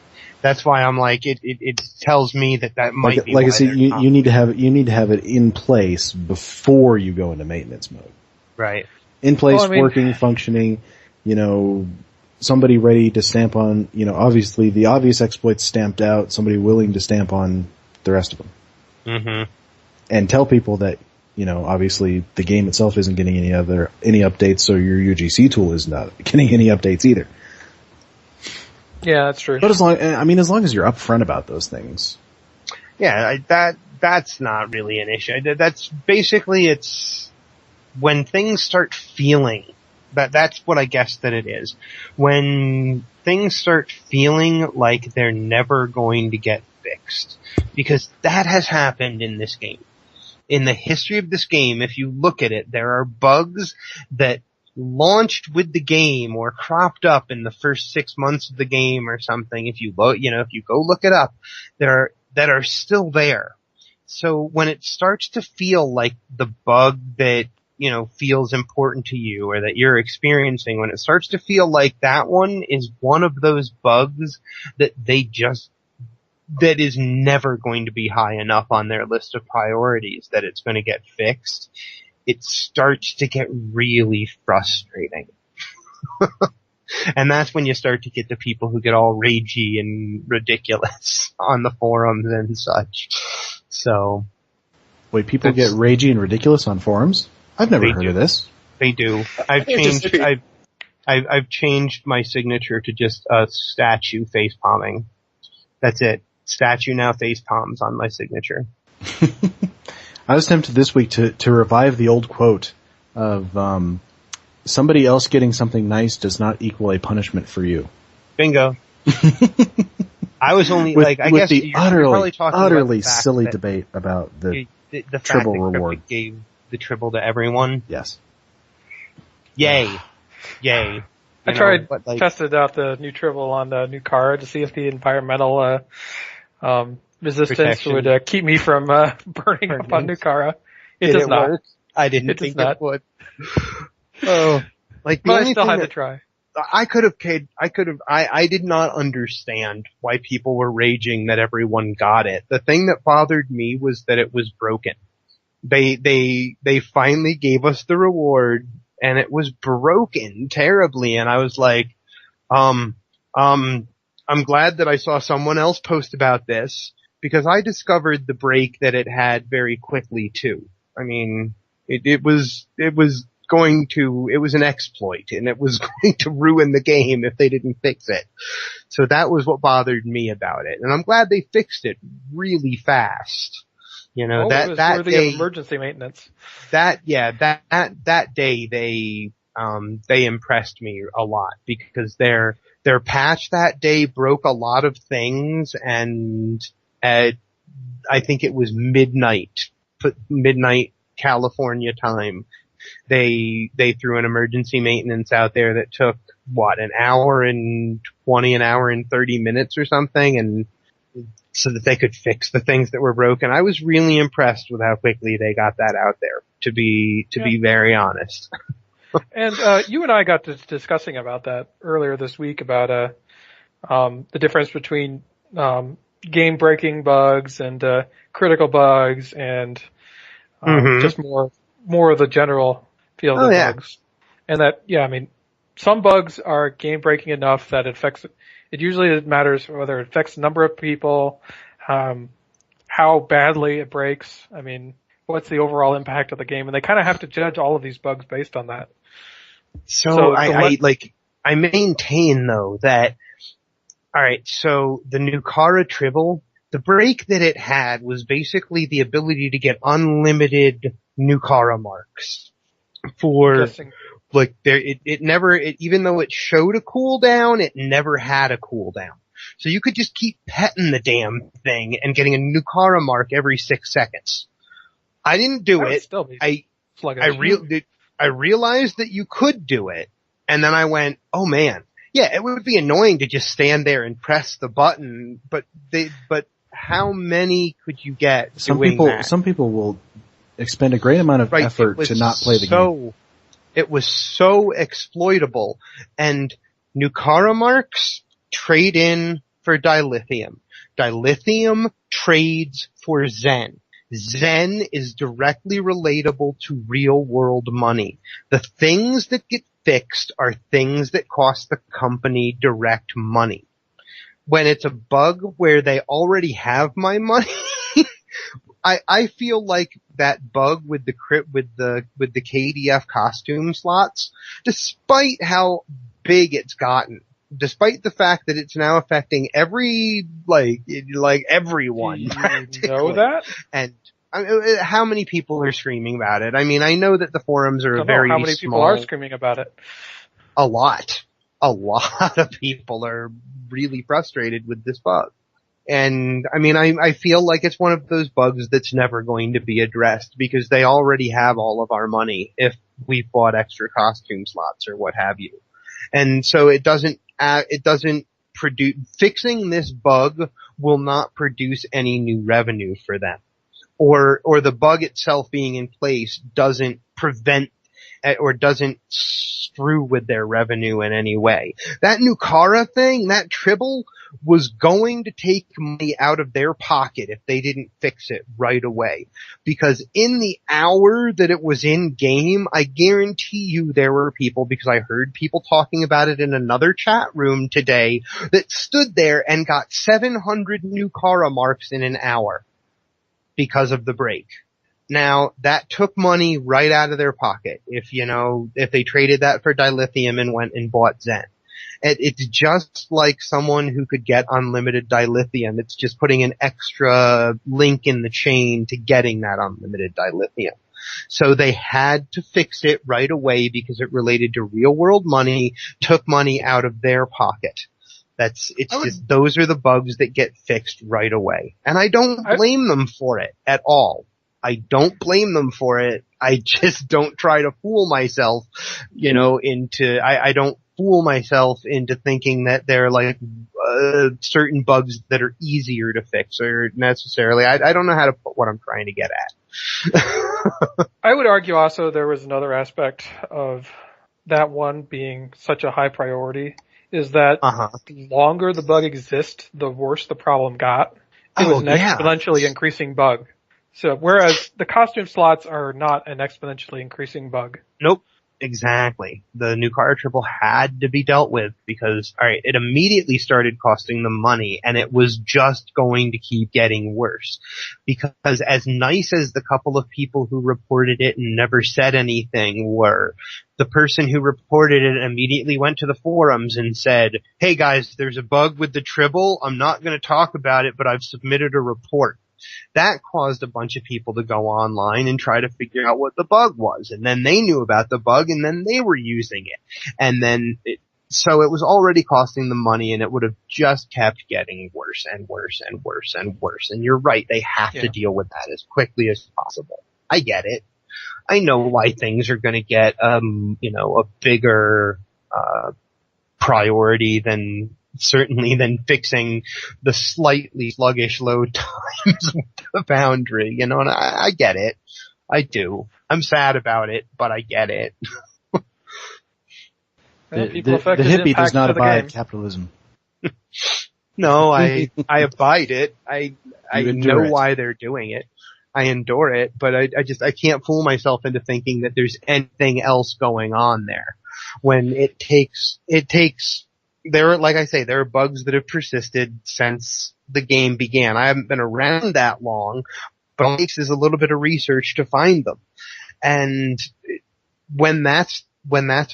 why I'm like, it tells me that might be... Like I said, you need to have it in place before you go into maintenance mode. Right. In place, working, functioning, somebody ready to stamp on, obviously the obvious exploits stamped out, somebody willing to stamp on the rest of them. Mm-hmm. And tell people that, obviously the game itself isn't getting any updates, so your UGC tool is not getting any updates either. Yeah, that's true. But as long as you're upfront about those things. Yeah, that's not really an issue. That's basically, it's when things start feeling, that's what I guess that it is. When things start feeling like they're never going to get fixed. Because that has happened in this game. In the history of this game, if you look at it, there are bugs that launched with the game or cropped up in the first 6 months of the game or something. If you go look it up, that are still there. So when it starts to feel like the bug that, feels important to you or that you're experiencing, when it starts to feel like that one is one of those bugs that that is never going to be high enough on their list of priorities that it's going to get fixed, it starts to get really frustrating. And that's when you start to get the people who get all ragey and ridiculous on the forums and such. So. Wait, people get ragey and ridiculous on forums? I've never heard of this. They do. I've changed my signature to just a statue face palming. That's it. Statue now face palms on my signature. I was tempted this week to revive the old quote of somebody else getting something nice does not equal a punishment for you. Bingo. I was only I guess the utterly utterly silly debate about the Tribble reward. Gave the Tribble to everyone. Yes. Yay. Yay. Tested out the new Tribble on the Nukara to see if the environmental resistance Protection. would keep me from burning up on Nukara. It does not work? I didn't think it would. Oh, but I still had to try. I did not understand why people were raging that everyone got it. The thing that bothered me was that it was broken. They finally gave us the reward and it was broken terribly, and I was like, I'm glad that I saw someone else post about this, because I discovered the break that it had very quickly too. I mean, it was an exploit, and it was going to ruin the game if they didn't fix it. So that was what bothered me about it, and I'm glad they fixed it really fast. It was worthy of emergency maintenance. That day they impressed me a lot, because their patch that day broke a lot of things, and at I think it was midnight California time, they threw an emergency maintenance out there that took an hour and 20, an hour and 30 minutes or something, and so that they could fix the things that were broken. I was really impressed with how quickly they got that out there, to be very honest. And you and I got to discussing about that earlier this week about the difference between game breaking bugs and critical bugs and just more of the general field of bugs. And that some bugs are game breaking enough that it usually matters whether it affects the number of people, how badly it breaks. I mean, what's the overall impact of the game? And they kind of have to judge all of these bugs based on that. So I maintain though that, alright, so the Nukara Tribble, the break that it had was basically the ability to get unlimited Nukara marks for, even though it showed a cooldown, it never had a cooldown. So you could just keep petting the damn thing and getting a Nukara mark every 6 seconds. I didn't do it. I realized that you could do it, and then I went, oh man, yeah, it would be annoying to just stand there and press the button, but how many could you get doing that? Some people will expend a great amount of effort to not play the game. It was so exploitable, and Nukara marks trade in for dilithium. Dilithium trades for Zen. Zen is directly relatable to real world money. The things that get fixed are things that cost the company direct money. When it's a bug where they already have my money, I feel like that bug with the KDF costume slots, despite how big it's gotten, despite the fact that it's now affecting everyone. You know that? And how many people are screaming about it? I mean, I know that the forums are very how many people are screaming about it? A lot of people are really frustrated with this bug. And I mean, I feel like it's one of those bugs that's never going to be addressed because they already have all of our money if we've bought extra costume slots or what have you. And so it doesn't produce, fixing this bug will not produce any new revenue for them. Or the bug itself being in place doesn't prevent or doesn't screw with their revenue in any way. That Nukara thing, that Tribble, was going to take money out of their pocket if they didn't fix it right away. Because in the hour that it was in game, I guarantee you there were people, because I heard people talking about it in another chat room today, that stood there and got 700 Nukara marks in an hour because of the break. Now, that took money right out of their pocket if they traded that for dilithium and went and bought Zen. It's just like someone who could get unlimited dilithium. It's just putting an extra link in the chain to getting that unlimited dilithium. So they had to fix it right away because it related to real world money, took money out of their pocket. Those are the bugs that get fixed right away. And I don't blame them for it at all. I don't blame them for it. I just don't try to fool myself, I don't fool myself into thinking that they're like, certain bugs that are easier to fix or necessarily. I don't know how to put what I'm trying to get at. I would argue also there was another aspect of that one being such a high priority is that the longer the bug exists, the worse the problem got. It was an exponentially increasing bug. So, whereas the costume slots are not an exponentially increasing bug. Nope. Exactly. The Nukara Tribble had to be dealt with because, alright, it immediately started costing them money and it was just going to keep getting worse. Because as nice as the couple of people who reported it and never said anything were, the person who reported it immediately went to the forums and said, hey guys, there's a bug with the Tribble. I'm not going to talk about it, but I've submitted a report. That caused a bunch of people to go online and try to figure out what the bug was. And then they knew about the bug and then they were using it. And then so it was already costing them money and it would have just kept getting worse and worse and worse and worse. And you're right, they have to deal with that as quickly as possible. I get it. I know why things are going to get, a bigger, priority than fixing the slightly sluggish load times with the Foundry, and I get it. I do. I'm sad about it, but I get it. The hippie does not abide capitalism. No, I abide it. I know why they're doing it. I endure it, but I can't fool myself into thinking that there's anything else going on there when it takes like I say, there are bugs that have persisted since the game began. I haven't been around that long, but all it takes is a little bit of research to find them. And when that's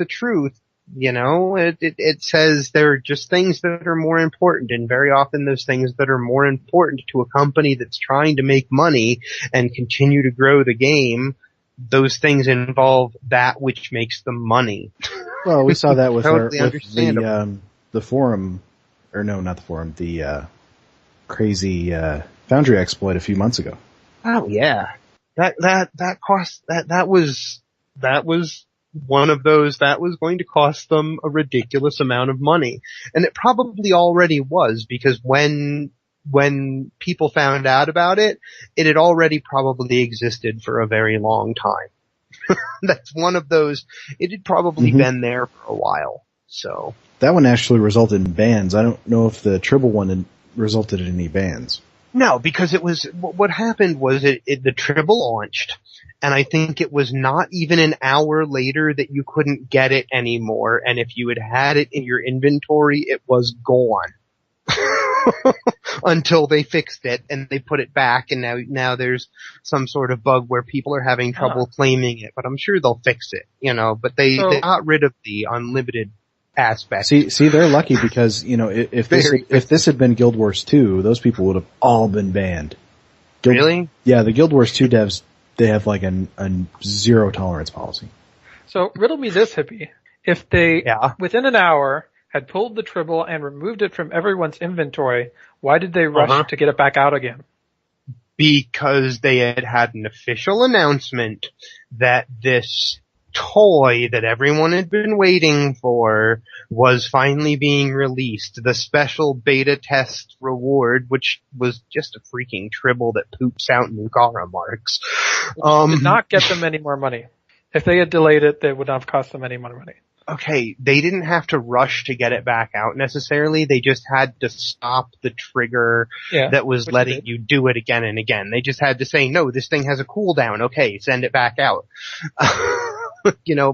a truth, it says there are just things that are more important, and very often those things that are more important to a company that's trying to make money and continue to grow the game, those things involve that which makes them money. Well, we saw that with the forum, or no, not the forum, the crazy Foundry exploit a few months ago. Oh yeah, that was one of those that was going to cost them a ridiculous amount of money, and it probably already was because when people found out about it, it had already probably existed for a very long time. That's one of those. It had probably been there for a while. So that one actually resulted in bans. I don't know if the Tribble one resulted in any bans. No, because it was what happened was the Tribble launched, and I think it was not even an hour later that you couldn't get it anymore. And if you had it in your inventory, it was gone. Until they fixed it and they put it back, and now there's some sort of bug where people are having trouble claiming it, but I'm sure they'll fix it, but they got rid of the unlimited aspect. See, they're lucky because, if this had been Guild Wars 2, those people would have all been banned. Really? Yeah, the Guild Wars 2 devs, they have like a zero tolerance policy. So riddle me this, Hippie. If they, within an hour, had pulled the Tribble and removed it from everyone's inventory, why did they rush to get it back out again? Because they had an official announcement that this toy that everyone had been waiting for was finally being released. The special beta test reward, which was just a freaking Tribble that poops out Nukara marks. Did not get them any more money. If they had delayed it, they would not have cost them any more money. Okay, they didn't have to rush to get it back out necessarily. They just had to stop the trigger that was letting you do it again and again. They just had to say, no, this thing has a cooldown. Okay, send it back out.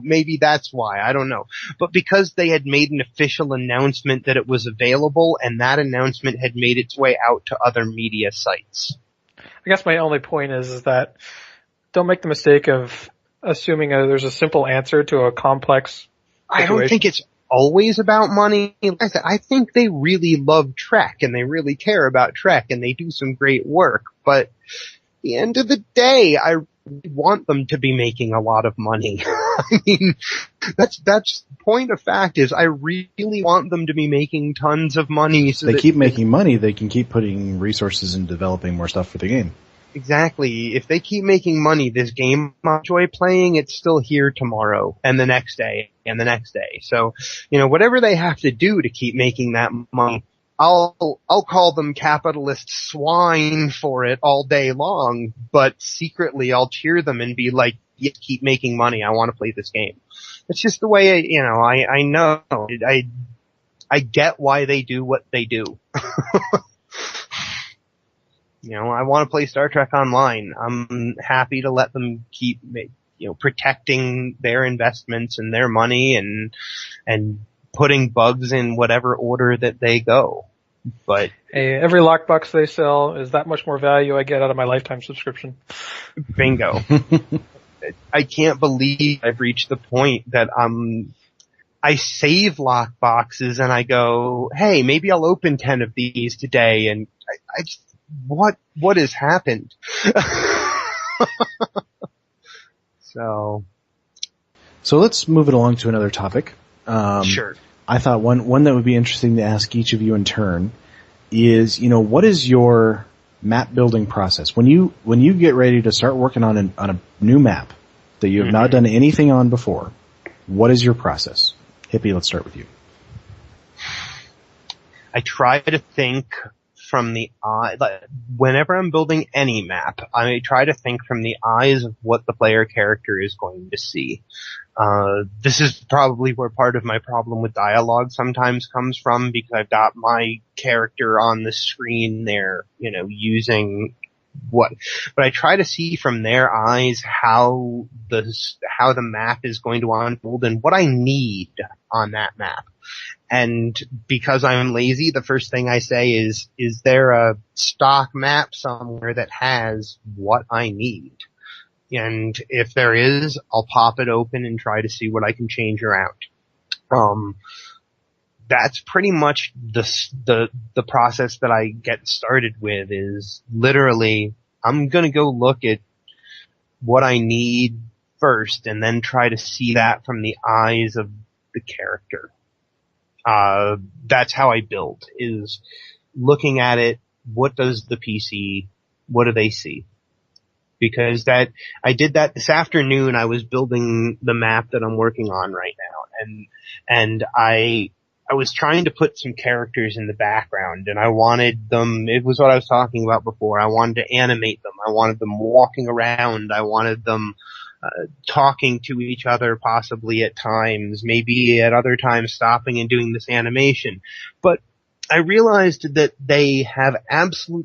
Maybe that's why. I don't know. But because they had made an official announcement that it was available, and that announcement had made its way out to other media sites. I guess my only point is that don't make the mistake of assuming there's a simple answer to a complex I don't think it's always about money. Like I said, I think they really love Trek and they really care about Trek and they do some great work. But at the end of the day, I want them to be making a lot of money. I mean, that's the point of fact is I really want them to be making tons of money. So they keep making money, they can keep putting resources and developing more stuff for the game. Exactly. If they keep making money, this game I enjoy playing, it's still here tomorrow and the next day and the next day. So, whatever they have to do to keep making that money, I'll call them capitalist swine for it all day long, but secretly I'll cheer them and be like, yeah, keep making money. I want to play this game. It's just the way I know. I get why they do what they do. I want to play Star Trek Online. I'm happy to let them keep, protecting their investments and their money and putting bugs in whatever order that they go. But hey, every lockbox they sell is that much more value I get out of my lifetime subscription. Bingo. I can't believe I've reached the point that I save lockboxes and I go, hey, maybe I'll open 10 of these today, and I just, what has happened? So let's move it along to another topic. Sure. I thought one that would be interesting to ask each of you in turn is, what is your map building process? When you get ready to start working on a new map that you have not done anything on before, what is your process? Hippie, let's start with you. I try to think from the eye, whenever I'm building any map, I try to think from the eyes of what the player character is going to see. This is probably where part of my problem with dialogue sometimes comes from, because I've got my character on the screen there, using but I try to see from their eyes how the map is going to unfold and what I need on that map. And because I'm lazy, the first thing I say is there a stock map somewhere that has what I need? And if there is, I'll pop it open and try to see what I can change around. That's pretty much the process that I get started with, is literally I'm gonna go look at what I need first and then try to see that from the eyes of the character. That's how I build, is looking at it. What does the PC, what do they see? Because I did that this afternoon. I was building the map that I'm working on right now, and I was trying to put some characters in the background, and I wanted them, it was what I was talking about before, I wanted to animate them, I wanted them walking around, I wanted them talking to each other possibly at times, maybe at other times stopping and doing this animation. But I realized that they have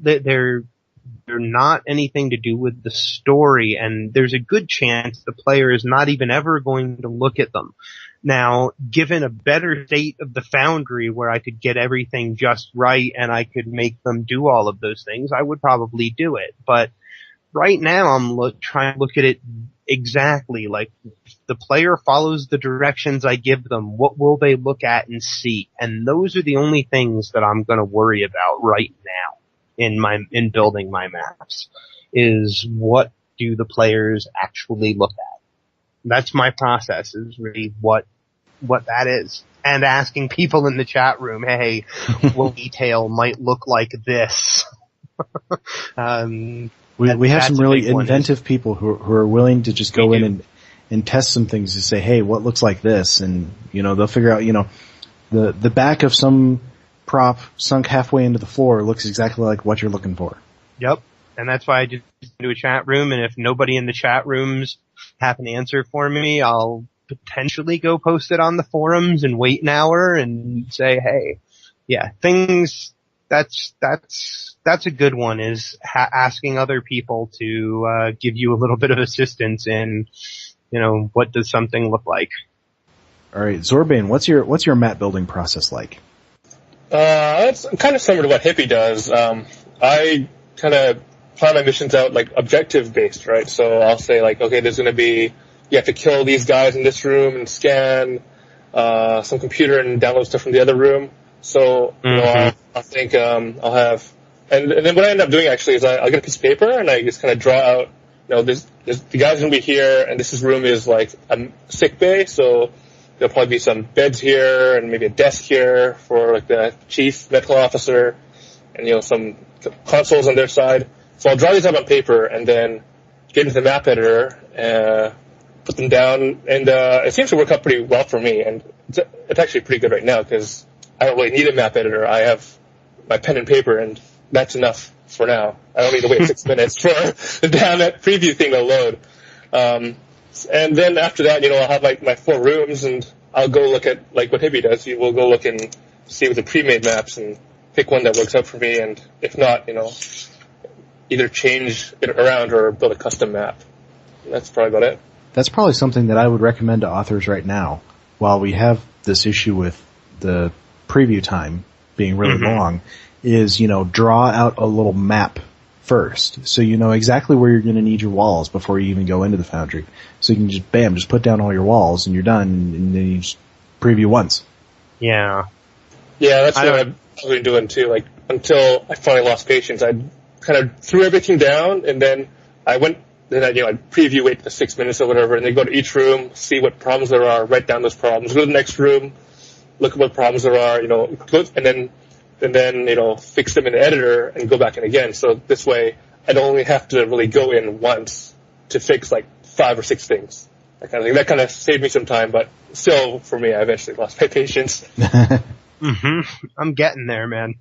they're not anything to do with the story, and there's a good chance the player is not even ever going to look at them. Now, given a better state of the Foundry where I could get everything just right and I could make them do all of those things, I would probably do it. But right now I'm trying to look at it exactly. Like, if the player follows the directions I give them, what will they look at and see? And those are the only things that I'm going to worry about right now in building my maps, is what do the players actually look at? That's my process, is really what that is. And asking people in the chat room, hey, what detail might look like this? We have some really inventive people who are willing to just go in and test some things to say, hey, what looks like this? And, they'll figure out, the back of some prop sunk halfway into the floor looks exactly like what you're looking for. Yep. And that's why I just do a chat room, and if nobody in the chat rooms have an answer for me, I'll potentially go post it on the forums and wait an hour and say, hey, yeah, things, that's a good one, is asking other people to give you a little bit of assistance in, what does something look like. All right, Zorbane, what's your map building process like? It's kind of similar to what Hippie does. I kind of plan my missions out like objective based, right? So I'll say like, okay, there's going to be, you have to kill these guys in this room and scan some computer and download stuff from the other room. So I think I'll have, and then what I end up doing actually is I'll get a piece of paper and I just kind of draw out, the guy's going to be here, and this room is like a sick bay, so there'll probably be some beds here and maybe a desk here for like the chief medical officer, and some consoles on their side. So I'll draw these up on paper and then get into the map editor, put them down, and it seems to work out pretty well for me. And it's actually pretty good right now because I don't really need a map editor. I have my pen and paper, and that's enough for now. I don't need to wait 6 minutes for the damn preview thing to load. And then after that, I'll have like my 4 rooms, and I'll go look at like what Hippie does. We'll go look and see with the pre-made maps and pick one that works out for me. And if not, either change it around or build a custom map. And that's probably about it. That's probably something that I would recommend to authors right now. While we have this issue with the preview time being really long, is, draw out a little map first. So you know exactly where you're going to need your walls before you even go into the Foundry. So you can just put down all your walls and you're done, and then you just preview once. Yeah. Yeah, that's what I've been doing too. Like, until I finally lost patience, I kind of threw everything down, and then I'd preview, wait the 6 minutes or whatever, and then go to each room, see what problems there are, write down those problems, go to the next room, look at what problems there are, and then fix them in the editor and go back in again. So this way, I don't only have to really go in once to fix like 5 or 6 things. That kind of thing. That kind of saved me some time, but still, for me, I eventually lost my patience. I'm getting there, man.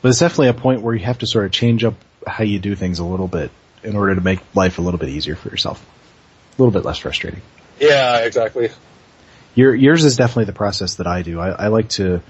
But it's definitely a point where you have to sort of change up how you do things a little bit in order to make life a little bit easier for yourself. A little bit less frustrating. Yeah, exactly. Yours is definitely the process that I do. I like to,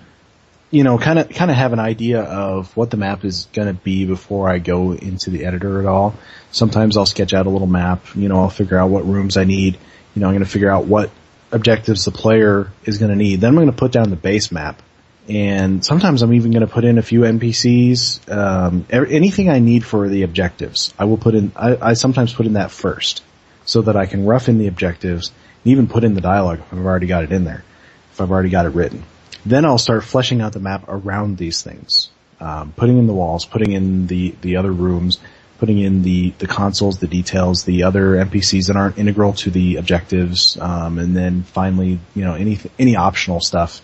kind of have an idea of what the map is going to be before I go into the editor at all. Sometimes I'll sketch out a little map. I'll figure out what rooms I need. I'm going to figure out what objectives the player is going to need. Then I'm going to put down the base map. And sometimes I'm even going to put in a few NPCs, anything I need for the objectives. I will put in, I sometimes put in that first so that I can rough in the objectives and even put in the dialogue if I've already got it in there, if I've already got it written. Then I'll start fleshing out the map around these things, putting in the walls, putting in the other rooms, putting in the consoles, the details, the other NPCs that aren't integral to the objectives, and then finally, any optional stuff.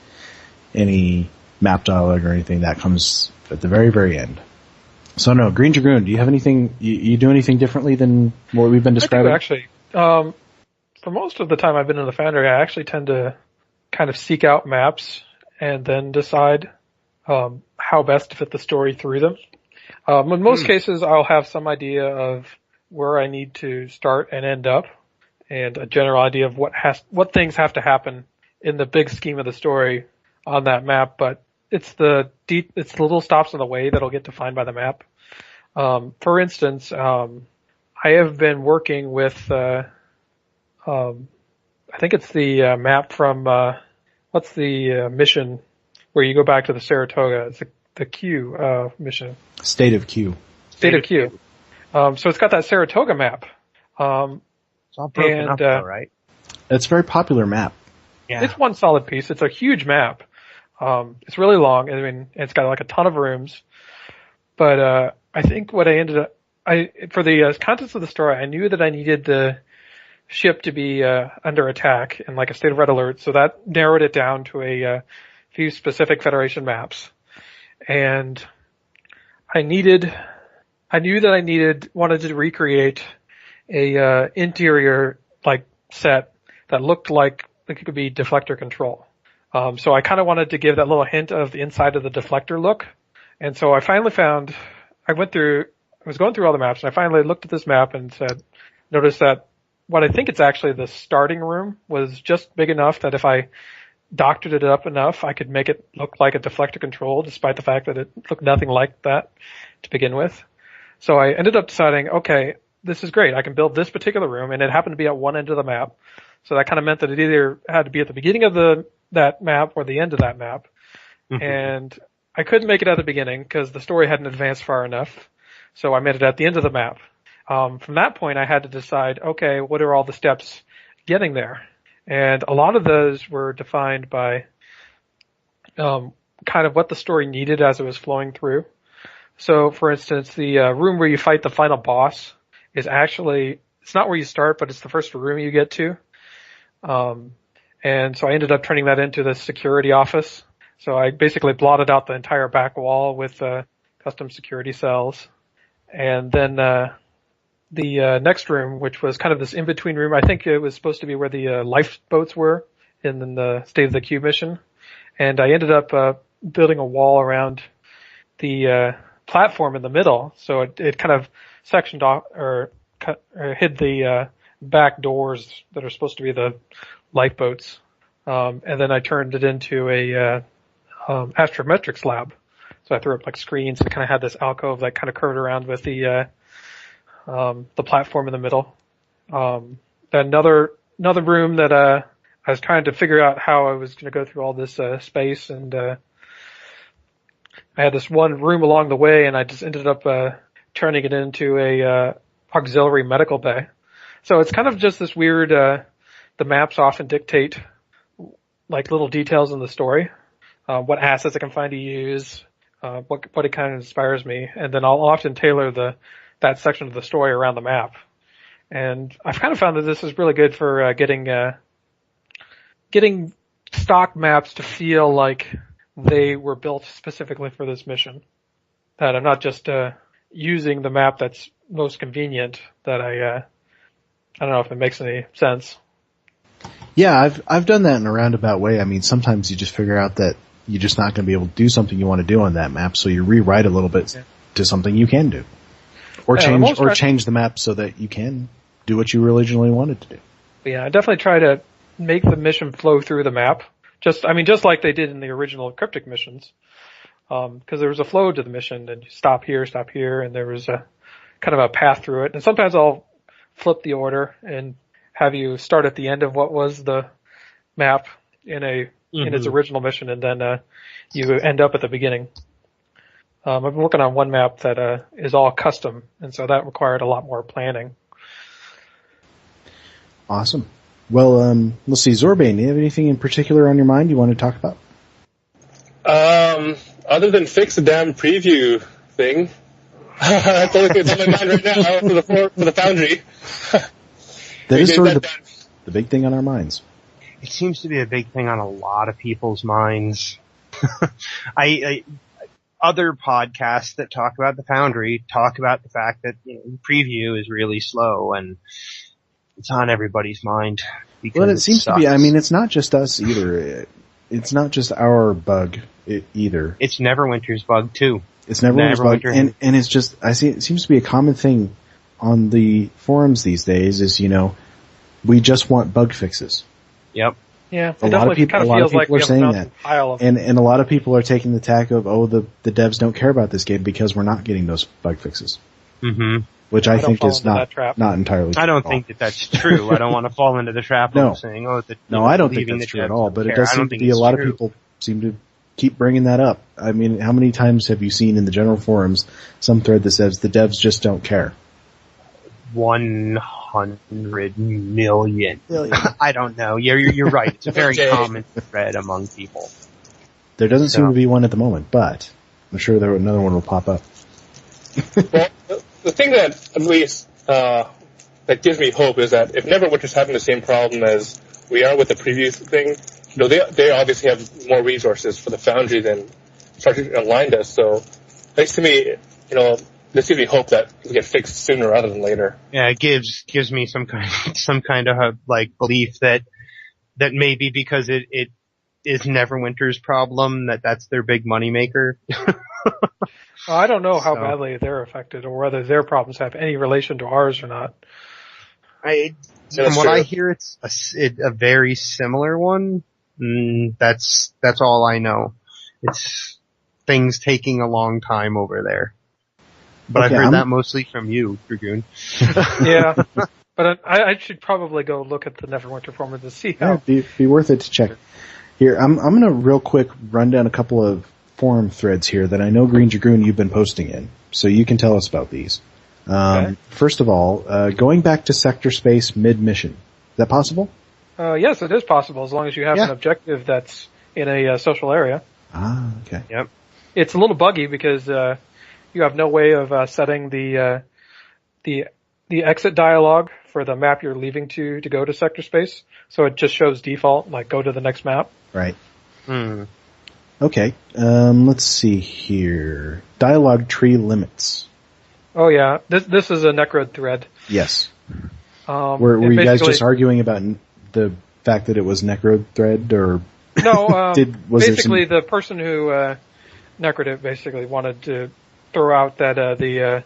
Any map dialogue or anything that comes at the very, very end. So no, Greendragoon, do you have anything, you do anything differently than what we've been describing? I do, actually. For most of the time I've been in the Foundry, I actually tend to kind of seek out maps and then decide how best to fit the story through them. In most cases, I'll have some idea of where I need to start and end up, and a general idea of what things have to happen in the big scheme of the story on that map, but it's the little stops on the way that'll get defined by the map. For instance, I have been working with, I think it's the map from, what's the mission where you go back to the Saratoga? It's the Q mission. State of Q. State of Q. So it's got that Saratoga map. It's all broken up though, right? It's a very popular map. Yeah. It's one solid piece. It's a huge map. It's really long. I mean, it's got like a ton of rooms. But I think what I ended up, for the contents of the story, I knew that I needed the ship to be under attack in like a state of red alert. So that narrowed it down to a few specific Federation maps. And I knew that I wanted to recreate a interior like set that looked like it could be deflector control. So I kind of wanted to give that little hint of the inside of the deflector look. And so I finally found, I was going through all the maps, and I finally looked at this map and noticed that what I think it's actually the starting room was just big enough that if I doctored it up enough, I could make it look like a deflector control, despite the fact that it looked nothing like that to begin with. So I ended up deciding, okay, this is great. I can build this particular room, and it happened to be at one end of the map. So that kind of meant that it either had to be at the beginning of that map or the end of that map. Mm-hmm. And I couldn't make it at the beginning because the story hadn't advanced far enough. So I made it at the end of the map. From that point, I had to decide, okay, what are all the steps getting there? And a lot of those were defined by kind of what the story needed as it was flowing through. So, for instance, the room where you fight the final boss is actually, it's not where you start, but it's the first room you get to. And so I ended up turning that into the security office. So I basically blotted out the entire back wall with custom security cells. And then the next room, which was kind of this in-between room, I think it was supposed to be where the lifeboats were in the State of the Cube mission. And I ended up building a wall around the platform in the middle. So it kind of sectioned off or hid the back doors that are supposed to be the lifeboats. And then I turned it into a astrometrics lab. So I threw up like screens and kind of had this alcove that kind of curved around with the platform in the middle. Another room that I was trying to figure out how I was going to go through all this space, and I had this one room along the way, and I just ended up turning it into a auxiliary medical bay. So it's kind of just this weird. The maps often dictate like little details in the story, what assets I can find to use, what it kind of inspires me, and then I'll often tailor that section of the story around the map. And I've kind of found that this is really good for getting stock maps to feel like they were built specifically for this mission. That I'm not just using the map that's most convenient. That I don't know if it makes any sense. Yeah, I've done that in a roundabout way. I mean, sometimes you just figure out that you're just not going to be able to do something you want to do on that map, so you rewrite a little bit to something you can do. Or change the map so that you can do what you originally wanted to do. Yeah, I definitely try to make the mission flow through the map. Just like they did in the original cryptic missions. Because there was a flow to the mission, and you stop here, and there was a kind of a path through it. And sometimes I'll flip the order and have you start at the end of what was the map in its original mission, and then you end up at the beginning. I've been working on one map that is all custom, and so that required a lot more planning. Awesome. Well, let's see, Zorbane, do you have anything in particular on your mind you want to talk about? Other than fix the damn preview thing, that's the only thing that's on my mind right now for the Foundry. That is sort of the big thing on our minds. It seems to be a big thing on a lot of people's minds. Other podcasts that talk about the Foundry talk about the fact that preview is really slow, and it's on everybody's mind. Well, it seems to be. I mean, it's not just us either. It's not just our bug either. It's Neverwinter's bug too. It's Neverwinter's bug, and it's just it seems to be a common thing on the forums these days. Is we just want bug fixes. Yep. Yeah, a lot of people are saying that, and a lot of people are taking the tack of the devs don't care about this game because we're not getting those bug fixes. Mm-hmm. Which I think is not entirely true. I don't think that's true. I don't want to fall into the trap of saying, I don't think that's true at all. But it does seem to be a lot of people seem to keep bringing that up. I mean, how many times have you seen in the general forums some thread that says the devs just don't care? 100 million. I don't know. You're right. It's a very common thread among people. There doesn't seem to be one at the moment, but I'm sure another one will pop up. Well, the thing that at least that gives me hope is that if Neverwinter's having the same problem as we are with the previous thing, they obviously have more resources for the Foundry than Star Trek Online does. So, at least to me, this gives me hope that it'll get fixed sooner rather than later. Yeah, it gives me some kind of like belief that maybe because it is Neverwinter's problem that's their big moneymaker. Well, I don't know how badly they're affected or whether their problems have any relation to ours or not. From what I hear, it's a very similar one. That's all I know. It's things taking a long time over there. But okay, I've heard that mostly from you, Dragoon. Yeah, but I should probably go look at the Neverwinter forum to see how. Yeah, be worth it to check. Here, I'm going to real quick run down a couple of forum threads here that I know Greendragoon you've been posting in, so you can tell us about these. Okay. First of all, going back to sector space mid-mission. Is that possible? Yes, it is possible, as long as you have an objective that's in a social area. Ah, okay. Yep. It's a little buggy because you have no way of setting the exit dialogue for the map you're leaving to go to sector space, so it just shows default, like go to the next map. Right. Okay, let's see here. Dialogue tree limits. Oh yeah, this is a Necrod thread. Yes. Were you guys just arguing about the fact that it was Necrod thread, or no? Basically, the person who Necrod it basically wanted to throw out that the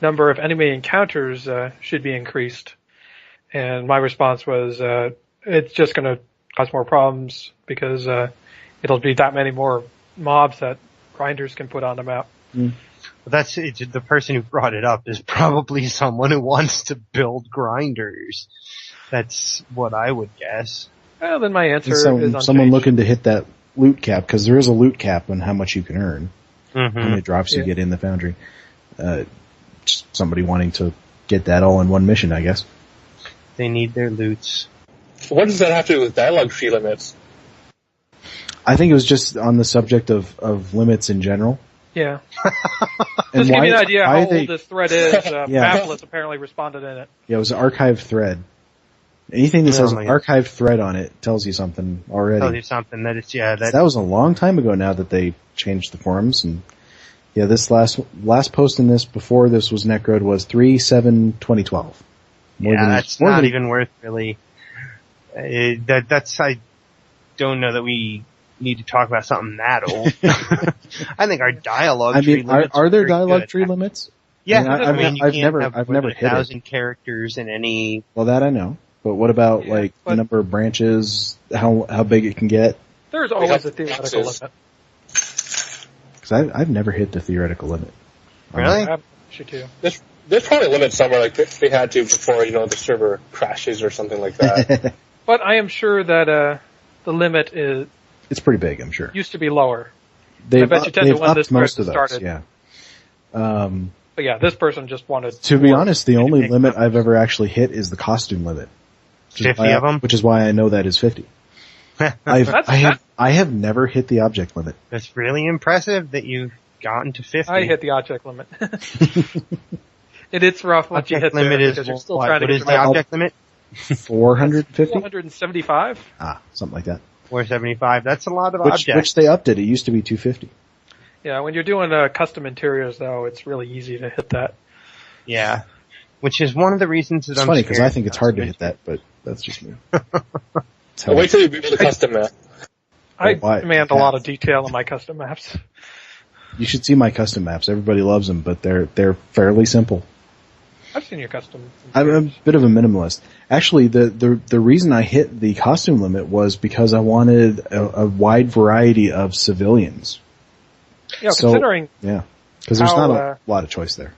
number of enemy encounters should be increased, and my response was it's just going to cause more problems because it'll be that many more mobs that grinders can put on the map. That's the person who brought it up is probably someone who wants to build grinders. That's what I would guess. Well, then my answer is unchanged. Someone looking to hit that loot cap, because there is a loot cap on how much you can earn, how many drops you get in the Foundry. Just somebody wanting to get that all in one mission, I guess. They need their loots. What does that have to do with dialogue tree limits? I think it was just on the subject of limits in general. Yeah. Just give me an idea how old this thread is. Maplet apparently responded in it. Yeah, it was an archive thread. Anything that says archive thread on it tells you something already. Tells you something that it's, that was a long time ago now that they changed the forums, and this last post in this before this was Necrod was 3/7/2012. That's not even worth really. I don't know that we need to talk about something that old. I think our dialogue tree limits are there dialogue tree limits? Yeah, I've never hit 1,000 characters in any. Well, that I know. But what about the number of branches? How big it can get? There's always a theoretical limit. Because I've never hit the theoretical limit. Really? There's probably a limit somewhere, like they had to before the server crashes or something like that. But I am sure that the limit is. It's pretty big, I'm sure. Used to be lower. I bet you 10 to 1 this person started. Yeah. But yeah, this person just wanted. To be honest, the only limit I've ever actually hit is the costume limit. 50 of them? Which is why I know that is 50. I have never hit the object limit. That's really impressive that you've gotten to 50. I hit the object limit. It's rough once you hit the limit because you're still trying to get the object limit? 450? 475. Something like that. 475. That's a lot of objects. Which they upped it. It used to be 250. Yeah, when you're doing custom interiors, though, it's really easy to hit that. Yeah. Which is one of the reasons that it's funny, because I think it's hard to hit that, but that's just me. Wait till you build a custom map. I demand a lot of detail in my custom maps. You should see my custom maps. Everybody loves them, but they're fairly simple. I've seen your custom. I'm a bit of a minimalist. Actually, the reason I hit the costume limit was because I wanted a wide variety of civilians. Considering because there's not a lot of choice there.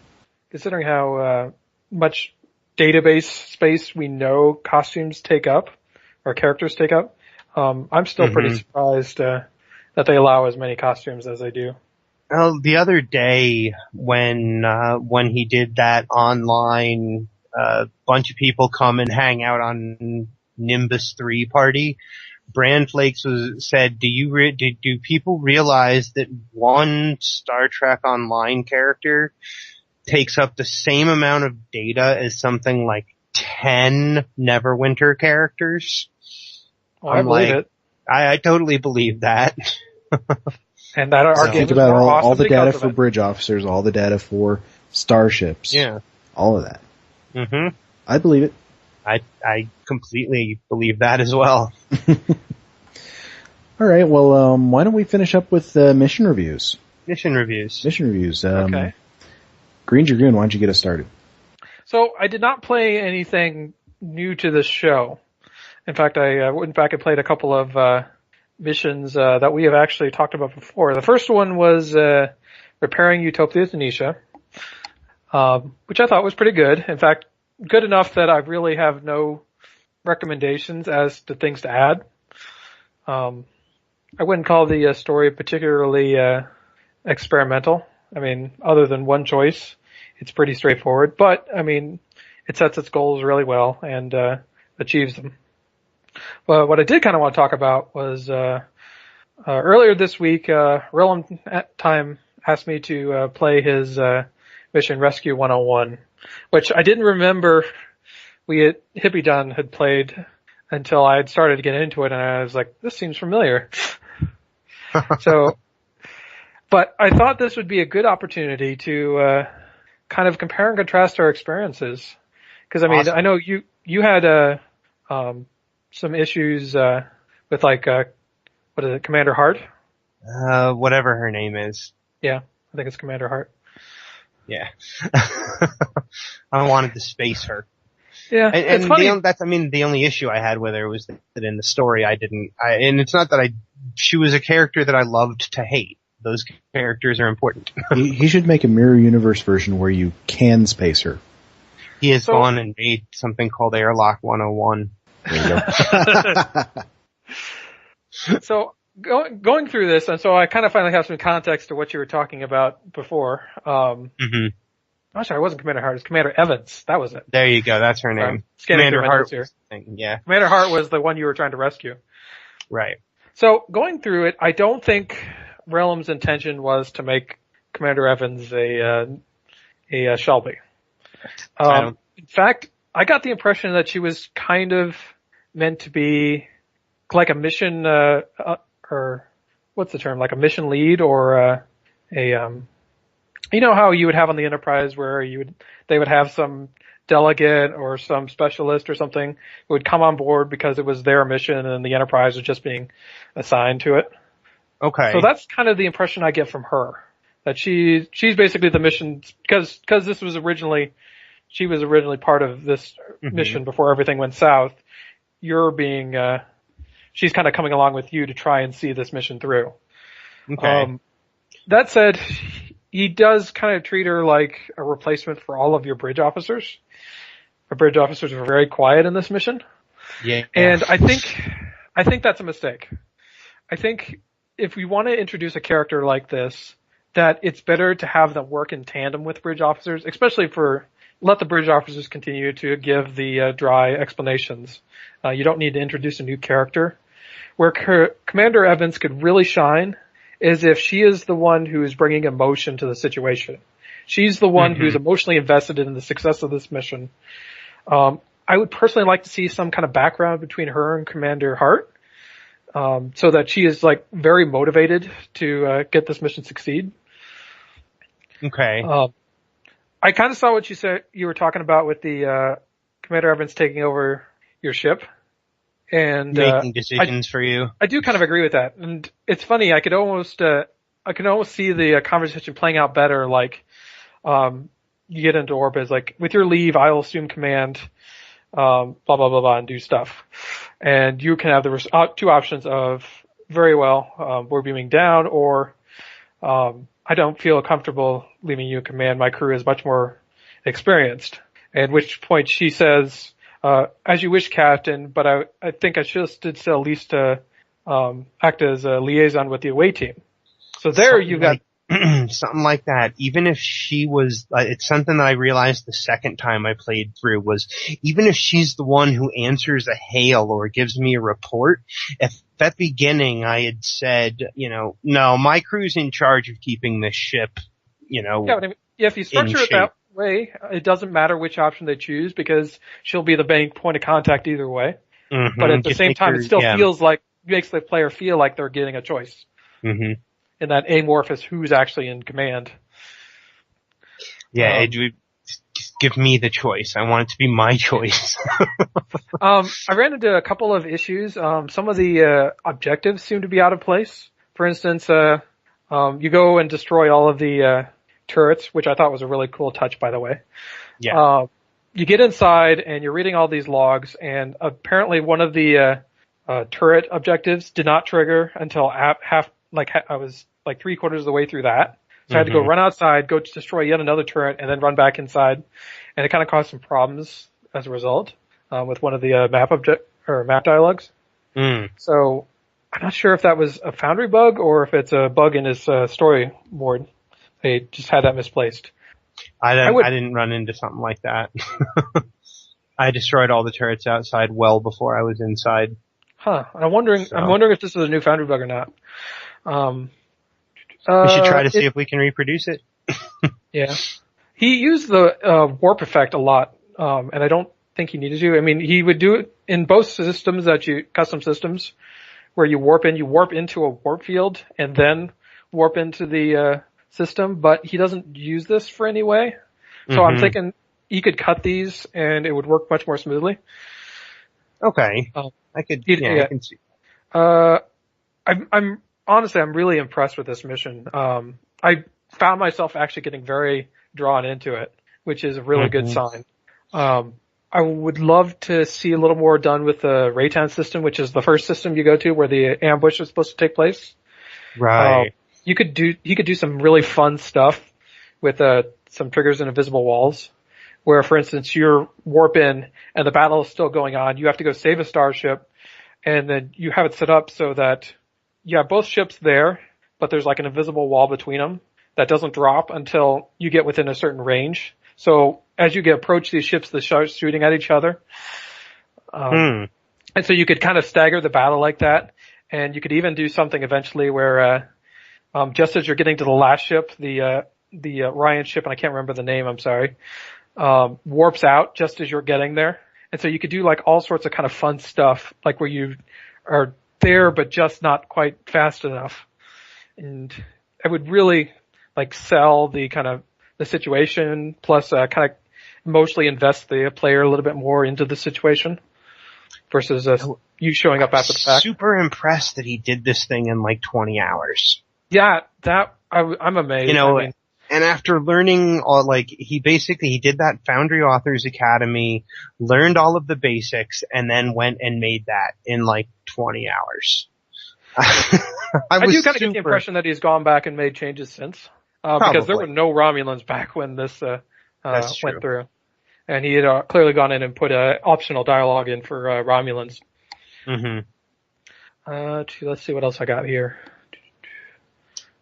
Considering how much database space we know costumes take up, or characters take up, I'm still pretty surprised that they allow as many costumes as they do. Well, the other day when he did that online a bunch of people come and hang out on Nimbus 3 party, Brand Flakes said, do people realize that one Star Trek Online character takes up the same amount of data as something like 10 Neverwinter characters? Well, I believe it. I totally believe that. And that our Think about all the data for bridge officers, all the data for starships. Yeah. All of that. Mm-hmm. I believe it. I completely believe that as well. All right, well, why don't we finish up with mission reviews? Mission reviews. Okay. Greendragoon, why don't you get us started? So I did not play anything new to this show. In fact, I played a couple of missions that we have actually talked about before. The first one was repairing Utopia Tanisha, which I thought was pretty good. In fact, good enough that I really have no recommendations as to things to add. I wouldn't call the story particularly experimental. I mean, other than one choice, it's pretty straightforward. But, I mean, it sets its goals really well and achieves them. Well, what I did kind of want to talk about was earlier this week, Realm at time asked me to play his Mission Rescue 101, which I didn't remember Hippiejohn had played until I had started to get into it, and I was like, this seems familiar. But I thought this would be a good opportunity to kind of compare and contrast our experiences. Because, I mean, awesome. I know you had some issues with, like, what is it, Commander Hart? Whatever her name is. Yeah, I think it's Commander Hart. Yeah. I wanted to space her. Yeah, and that's the only issue I had with her was that in the story and it's not that she was a character that I loved to hate. Those characters are important. He should make a mirror universe version where you can space her. He has gone and made something called Airlock 101. There you go. So going through this, and so I kind of finally have some context to what you were talking about before. Mm-hmm. I'm sorry, it wasn't Commander Hart, it was Commander Evans. That was it. There you go, that's her name. Commander Hart. Yeah. Commander Hart was the one you were trying to rescue. Right. So going through it, I don't think Realm's intention was to make Commander Evans a Shelby. In fact, I got the impression that she was kind of meant to be like a mission, or what's the term? Like a mission lead or you know how you would have on the Enterprise where they would have some delegate or some specialist or something who would come on board because it was their mission and the Enterprise was just being assigned to it. Okay. So that's kind of the impression I get from her. That she's basically the mission, because she was originally part of this mission before everything went south. She's kind of coming along with you to try and see this mission through. Okay. That said, he does kind of treat her like a replacement for all of your bridge officers. Our bridge officers are very quiet in this mission. Yeah. And I think that's a mistake. I think if we want to introduce a character like this, that it's better to have them work in tandem with bridge officers, especially let the bridge officers continue to give the dry explanations. You don't need to introduce a new character. Where Commander Evans could really shine is if she is the one who is bringing emotion to the situation. She's the one who's emotionally invested in the success of this mission. I would personally like to see some kind of background between her and Commander Hart, so that she is like very motivated to get this mission succeed. Okay. I kind of saw what you were talking about with the Commander Evans taking over your ship. And making decisions for you. I do kind of agree with that. And it's funny, I could almost see the conversation playing out better, like, you get into orbit, like, with your leave, I'll assume command, blah, blah, blah, blah, and do stuff. And you can have the two options of, very well, we're beaming down, or, I don't feel comfortable leaving you in command, my crew is much more experienced. At which point she says, as you wish, Captain, but I think I should at least act as a liaison with the away team. So there you got something like that. Even if she was, it's something that I realized the second time I played through was, even if she's the one who answers a hail or gives me a report, if at the beginning I had said, no, my crew's in charge of keeping this ship, Yeah, but I mean, if you structure it that way, it doesn't matter which option they choose because she'll be the main point of contact either way. Mm-hmm. But at the same time, it still makes the player feel like they're getting a choice. Mm-hmm. In that amorphous who's actually in command. Yeah, it would just give me the choice. I want it to be my choice. I ran into a couple of issues. Some of the objectives seem to be out of place. For instance, you go and destroy all of the turrets, which I thought was a really cool touch, by the way. Yeah. You get inside and you're reading all these logs, and apparently one of the turret objectives did not trigger until I was like 3/4 of the way through that. So I had to go run outside, go destroy yet another turret, and then run back inside. And it kind of caused some problems as a result, with one of the map dialogues. Mm. So I'm not sure if that was a Foundry bug or if it's a bug in his storyboard. They just had that misplaced. I didn't run into something like that. I destroyed all the turrets outside well before I was inside. Huh. I'm wondering if this is a new Foundry bug or not. We should try to see if we can reproduce it. Yeah. He used the warp effect a lot, and I don't think he needed to. I mean, he would do it in both systems custom systems, where you warp into a warp field and then warp into the system, but he doesn't use this for any way. So I'm thinking he could cut these and it would work much more smoothly. Okay. I can see. I'm honestly, I'm really impressed with this mission. I found myself actually getting very drawn into it, which is a really good sign. I would love to see a little more done with the Raytown system, which is the first system you go to where the ambush is supposed to take place. Right. He could do some really fun stuff with some triggers and invisible walls, where, for instance, you're warp in and the battle is still going on. You have to go save a starship, and then you have it set up so that you have both ships there, but there's like an invisible wall between them that doesn't drop until you get within a certain range. So as you approach these ships, they start shooting at each other. And so you could kind of stagger the battle like that. And you could even do something eventually where, just as you're getting to the last ship, the Ryan ship, and I can't remember the name, I'm sorry, warps out just as you're getting there. And so you could do like all sorts of kind of fun stuff, like where you are there, but just not quite fast enough. And I would really like sell the kind of the situation, plus kind of emotionally invest the player a little bit more into the situation versus you showing up after the fact. Super impressed that he did this thing in like 20 hours. Yeah, I'm amazed. And after learning he did that Foundry Authors Academy, learned all of the basics, and then went and made that in like 20 hours. I do kind of get the impression that he's gone back and made changes since. Because there were no Romulans back when this went through. And he had clearly gone in and put optional dialogue in for Romulans. Let's see what else I got here.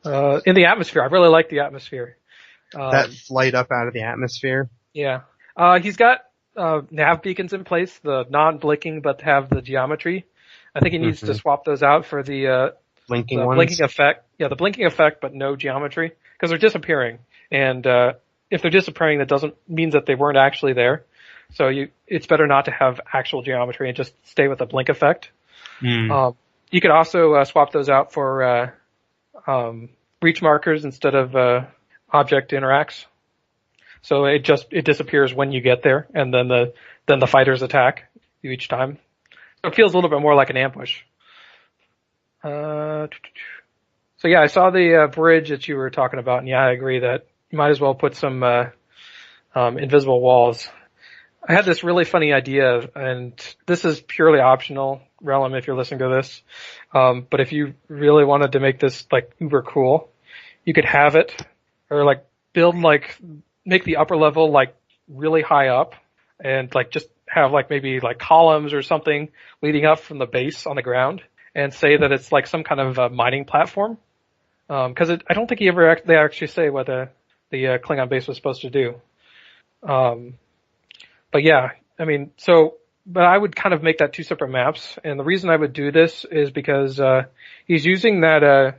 In the atmosphere, I really like the atmosphere. That flight up out of the atmosphere? Yeah. He's got nav beacons in place, the non-blinking but have the geometry. I think he needs to swap those out for the blinking effect. Yeah, the blinking effect but no geometry, because they're disappearing. And if they're disappearing, that means that they weren't actually there. So it's better not to have actual geometry and just stay with the blink effect. You could also swap those out for reach markers instead of object interacts. So it disappears when you get there, and then the fighters attack you each time. So it feels a little bit more like an ambush. So yeah, I saw the bridge that you were talking about, and yeah, I agree that you might as well put some invisible walls. I had this really funny idea, and this is purely optional, Realm, if you're listening to this. But if you really wanted to make this like uber cool, you could have it, or like make the upper level like really high up, and like just have like maybe like columns or something leading up from the base on the ground, and say that it's like some kind of mining platform. Because I don't think they actually say what the Klingon base was supposed to do. But yeah, I mean, but I would kind of make that two separate maps, and the reason I would do this is because he's using the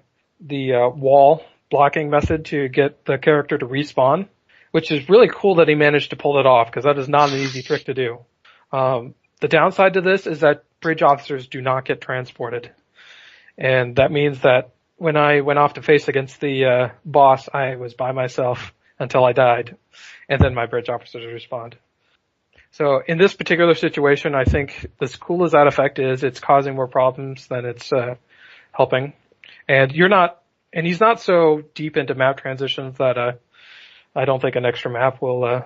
wall blocking method to get the character to respawn, which is really cool that he managed to pull it off, because that is not an easy trick to do. The downside to this is that bridge officers do not get transported, and that means that when I went off to face against the boss, I was by myself until I died, and then my bridge officers respond. So in this particular situation, I think as cool as that effect is, it's causing more problems than it's helping. And he's not so deep into map transitions that I don't think an extra map will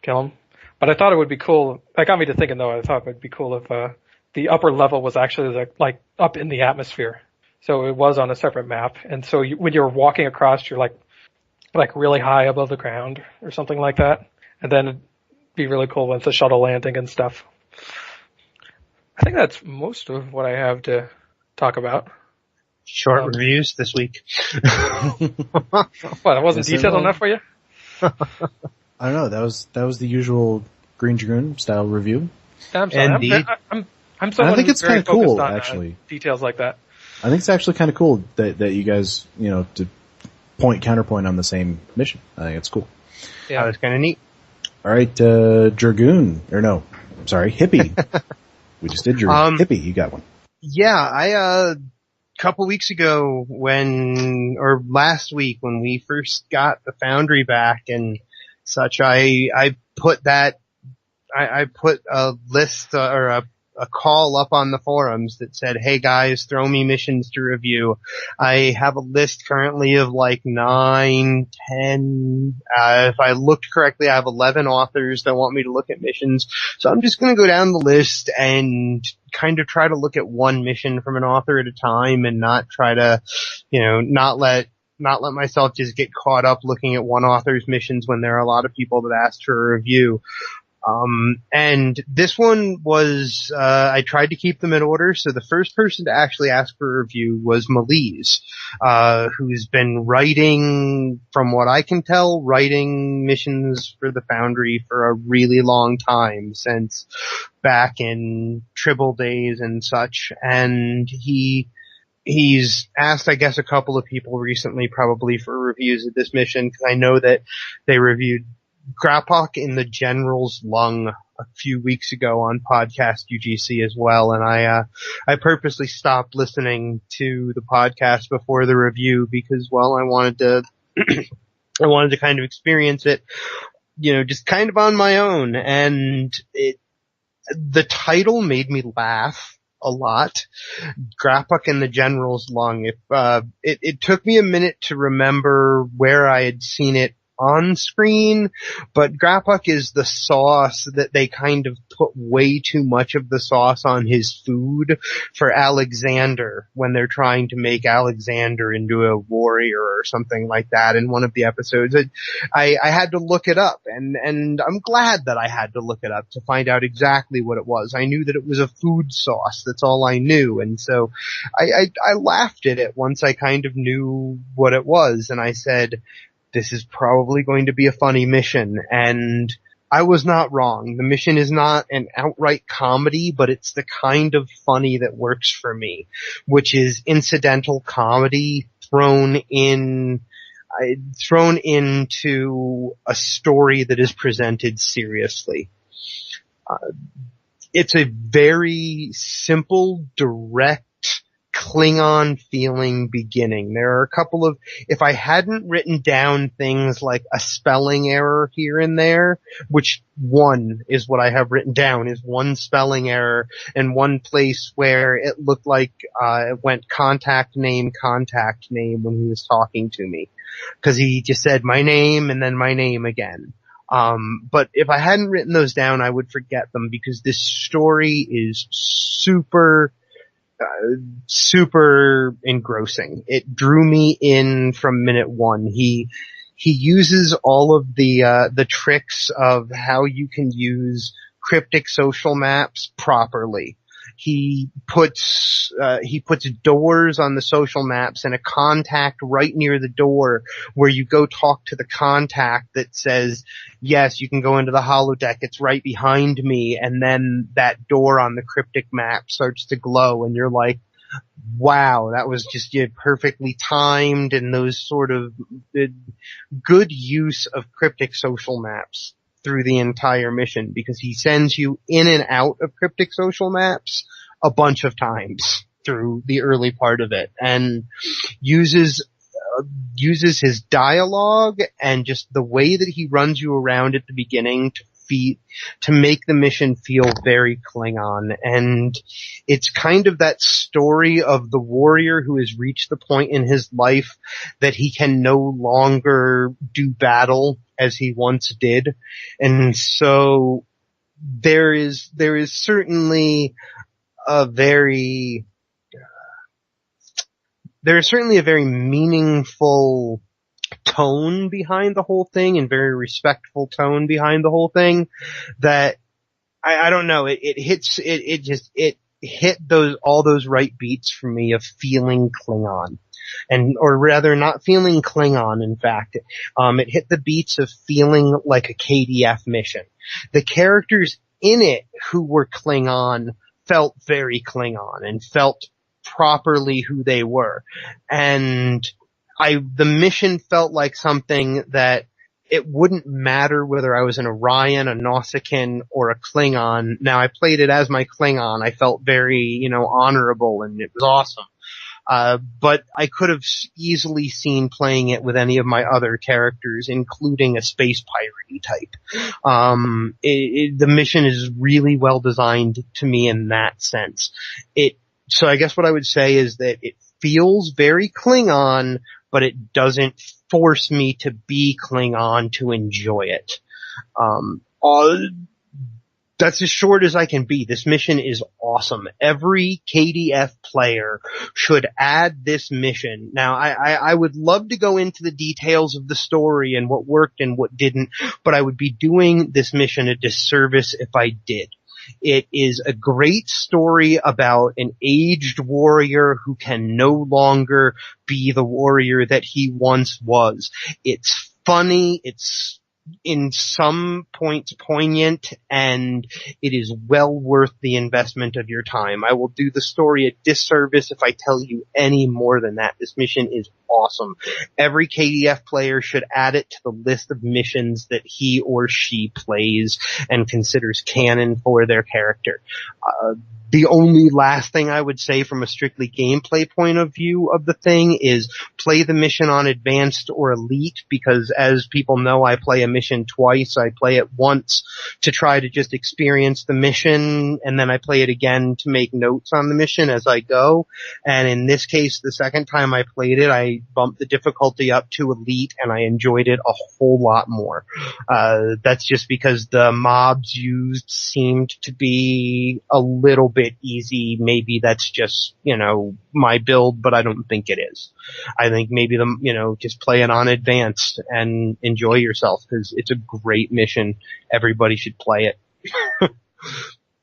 kill him. But I thought it would be cool. That got me to thinking, though. I thought it would be cool if the upper level was actually like up in the atmosphere. So it was on a separate map. And so when you're walking across, you're like really high above the ground or something like that. And then it'd be really cool with the shuttle landing and stuff. I think that's most of what I have to talk about. Short reviews this week. What, that wasn't detailed enough for you? I don't know. That was the usual Greendragoon style review. I'm sorry. Indeed. I'm someone I think it's kind of cool, on, actually. Details like that. I think it's actually kind of cool that you guys, to counterpoint on the same mission. I think it's cool. Yeah, that was kind of neat. All right, Dragoon, or no, I'm sorry, Hippie. We just did Dragoon. Hippie, you got one. Yeah, I couple weeks ago last week when we first got the Foundry back and such, I put a list or a call up on the forums that said, hey guys, throw me missions to review. I have a list currently of like 9, 10, if I looked correctly, I have 11 authors that want me to look at missions. So I'm just going to go down the list and kind of try to look at one mission from an author at a time and not try to, not let myself just get caught up looking at one author's missions when there are a lot of people that asked for a review. And this one was, I tried to keep them in order. So the first person to actually ask for a review was Malize, who's been writing, from what I can tell, writing missions for the Foundry for a really long time, since back in Tribble days and such. And he's asked, I guess, a couple of people recently probably for reviews of this mission, because I know that they reviewed Gropok in the General's Lung a few weeks ago on podcast UGC as well, and I purposely stopped listening to the podcast before the review because, well, I wanted to kind of experience it, just kind of on my own, and the title made me laugh a lot. Gropok in the General's Lung. It took me a minute to remember where I had seen it on screen, but Gropok is the sauce that they kind of put way too much of the sauce on his food for Alexander when they're trying to make Alexander into a warrior or something like that in one of the episodes. I had to look it up, and I'm glad that I had to look it up to find out exactly what it was. I knew that it was a food sauce. That's all I knew, and so I laughed at it once I kind of knew what it was, and I said, this is probably going to be a funny mission, and I was not wrong. The mission is not an outright comedy, but it's the kind of funny that works for me, which is incidental comedy thrown into a story that is presented seriously. It's a very simple, direct, Klingon feeling beginning. There are a couple of, if I hadn't written down things like a spelling error here and there, which one is what I have written down, is one spelling error and one place where it looked like it went contact name when he was talking to me. Because he just said my name and then my name again. But if I hadn't written those down, I would forget them, because this story is super engrossing. It drew me in from minute one. He uses all of the tricks of how you can use cryptic social maps properly. He puts doors on the social maps and a contact right near the door where you go talk to the contact that says, yes, you can go into the holodeck. It's right behind me. And then that door on the cryptic map starts to glow and you're like, wow, that was just perfectly timed, and those sort of good use of cryptic social maps through the entire mission, because he sends you in and out of cryptic social maps a bunch of times through the early part of it, and uses his dialogue and just the way that he runs you around at the beginning to make the mission feel very Klingon. And it's kind of that story of the warrior who has reached the point in his life that he can no longer do battle as he once did. And so there is certainly a very meaningful tone behind the whole thing, and very respectful tone behind the whole thing, that I don't know, it hit all those right beats for me of feeling Klingon. Or rather, not feeling Klingon, in fact. It hit the beats of feeling like a KDF mission. The characters in it who were Klingon felt very Klingon and felt properly who they were. And the mission felt like something that it wouldn't matter whether I was an Orion, a Nausicaan, or a Klingon. Now, I played it as my Klingon. I felt very, honorable, and it was awesome. But I could have easily seen playing it with any of my other characters, including a space piratey type. The mission is really well designed to me in that sense. So I guess what I would say is that it feels very Klingon, but it doesn't force me to be Klingon to enjoy it. That's as short as I can be. This mission is awesome. Every KDF player should add this mission. Now, I would love to go into the details of the story and what worked and what didn't, but I would be doing this mission a disservice if I did. It is a great story about an aged warrior who can no longer be the warrior that he once was. It's funny, it's in some points poignant, and it is well worth the investment of your time. I will do the story a disservice if I tell you any more than that. This mission is awesome. Every KDF player should add it to the list of missions that he or she plays and considers canon for their character. The only last thing I would say from a strictly gameplay point of view of the thing is play the mission on Advanced or Elite, because as people know, I play a mission twice. I play it once to try to just experience the mission, and then I play it again to make notes on the mission as I go. And in this case, the second time I played it, I bumped the difficulty up to Elite, and I enjoyed it a whole lot more. That's just because the mobs used seemed to be a little bit easy. Maybe that's just, my build, but I don't think it is. I think maybe just play it on Advanced and enjoy yourself, because it's a great mission. Everybody should play it.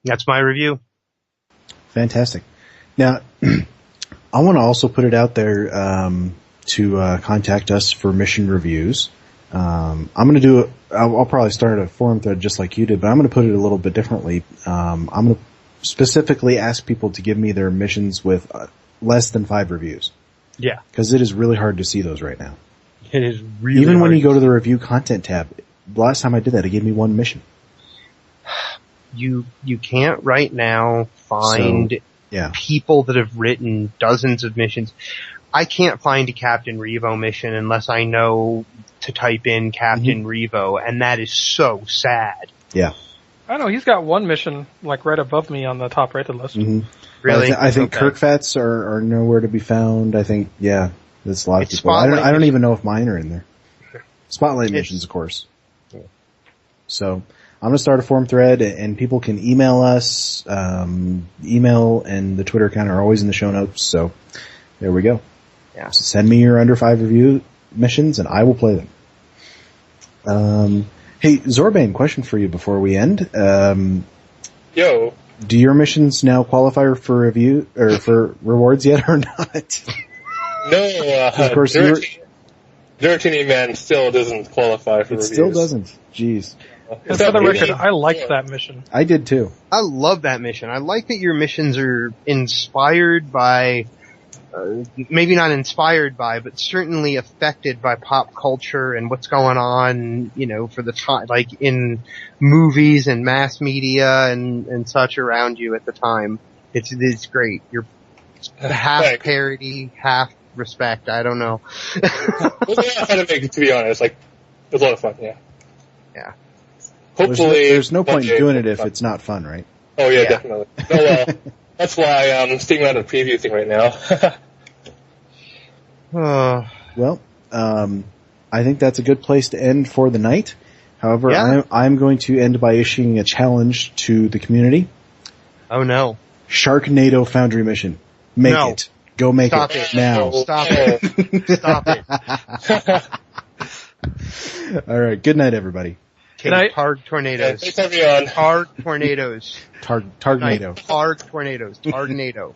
That's my review. Fantastic. Now, I want to also put it out there to contact us for mission reviews. I'm going to I'll probably start a forum thread just like you did, but I'm going to put it a little bit differently. I'm going to specifically ask people to give me their missions with less than 5 reviews. Yeah. Because it is really hard to see those right now. It is really Even when you go to the review content tab, last time I did that, it gave me 1 mission. You can't right now find people that have written dozens of missions. I can't find a Captain Revo mission unless I know to type in Captain Revo, and that is so sad. Yeah. I know, he's got 1 mission, right above me on the top rated list. Mm-hmm. Really? I think Kirkfats are nowhere to be found. I think, that's a lot of people. I don't even know if mine are in there. Spotlight missions, of course. Yeah. So, I'm going to start a forum thread, and people can email us. Email and the Twitter account are always in the show notes, so there we go. Yeah. So send me your under 5 review missions, and I will play them. Hey, Zorbane, question for you before we end. Yo. Do your missions now qualify for review or for rewards yet or not? No, Of course, Dirty Man still doesn't qualify for it reviews. still doesn't. Jeez. And for the record, I liked that mission. I did too. I love that mission. I like that your missions are inspired by, maybe not inspired by, but certainly affected by pop culture and what's going on, you know, for the time, like in movies and mass media and such around you at the time. It's great. You're half Thanks. parody, half respect. I don't know. It was a lot of fun to make, to be honest. Like, it was a lot of fun, yeah. Yeah. Hopefully... There's no point in Monday doing it will be if fun. it's not fun, right? Oh, yeah, Yeah. definitely. No, well, that's why I'm sticking around the preview thing right now. Well, I think that's a good place to end for the night. However, Yeah. I'm going to end by issuing a challenge to the community. Oh no. Sharknado Foundry mission. Make No. it. Go make Stop it it. now. Stop it. Stop it. All right. Good night, everybody. Okay, night. Targ Yeah, tornadoes. thanks, everyone. Targ tornadoes. Targnado. Targ tornadoes. Targnado.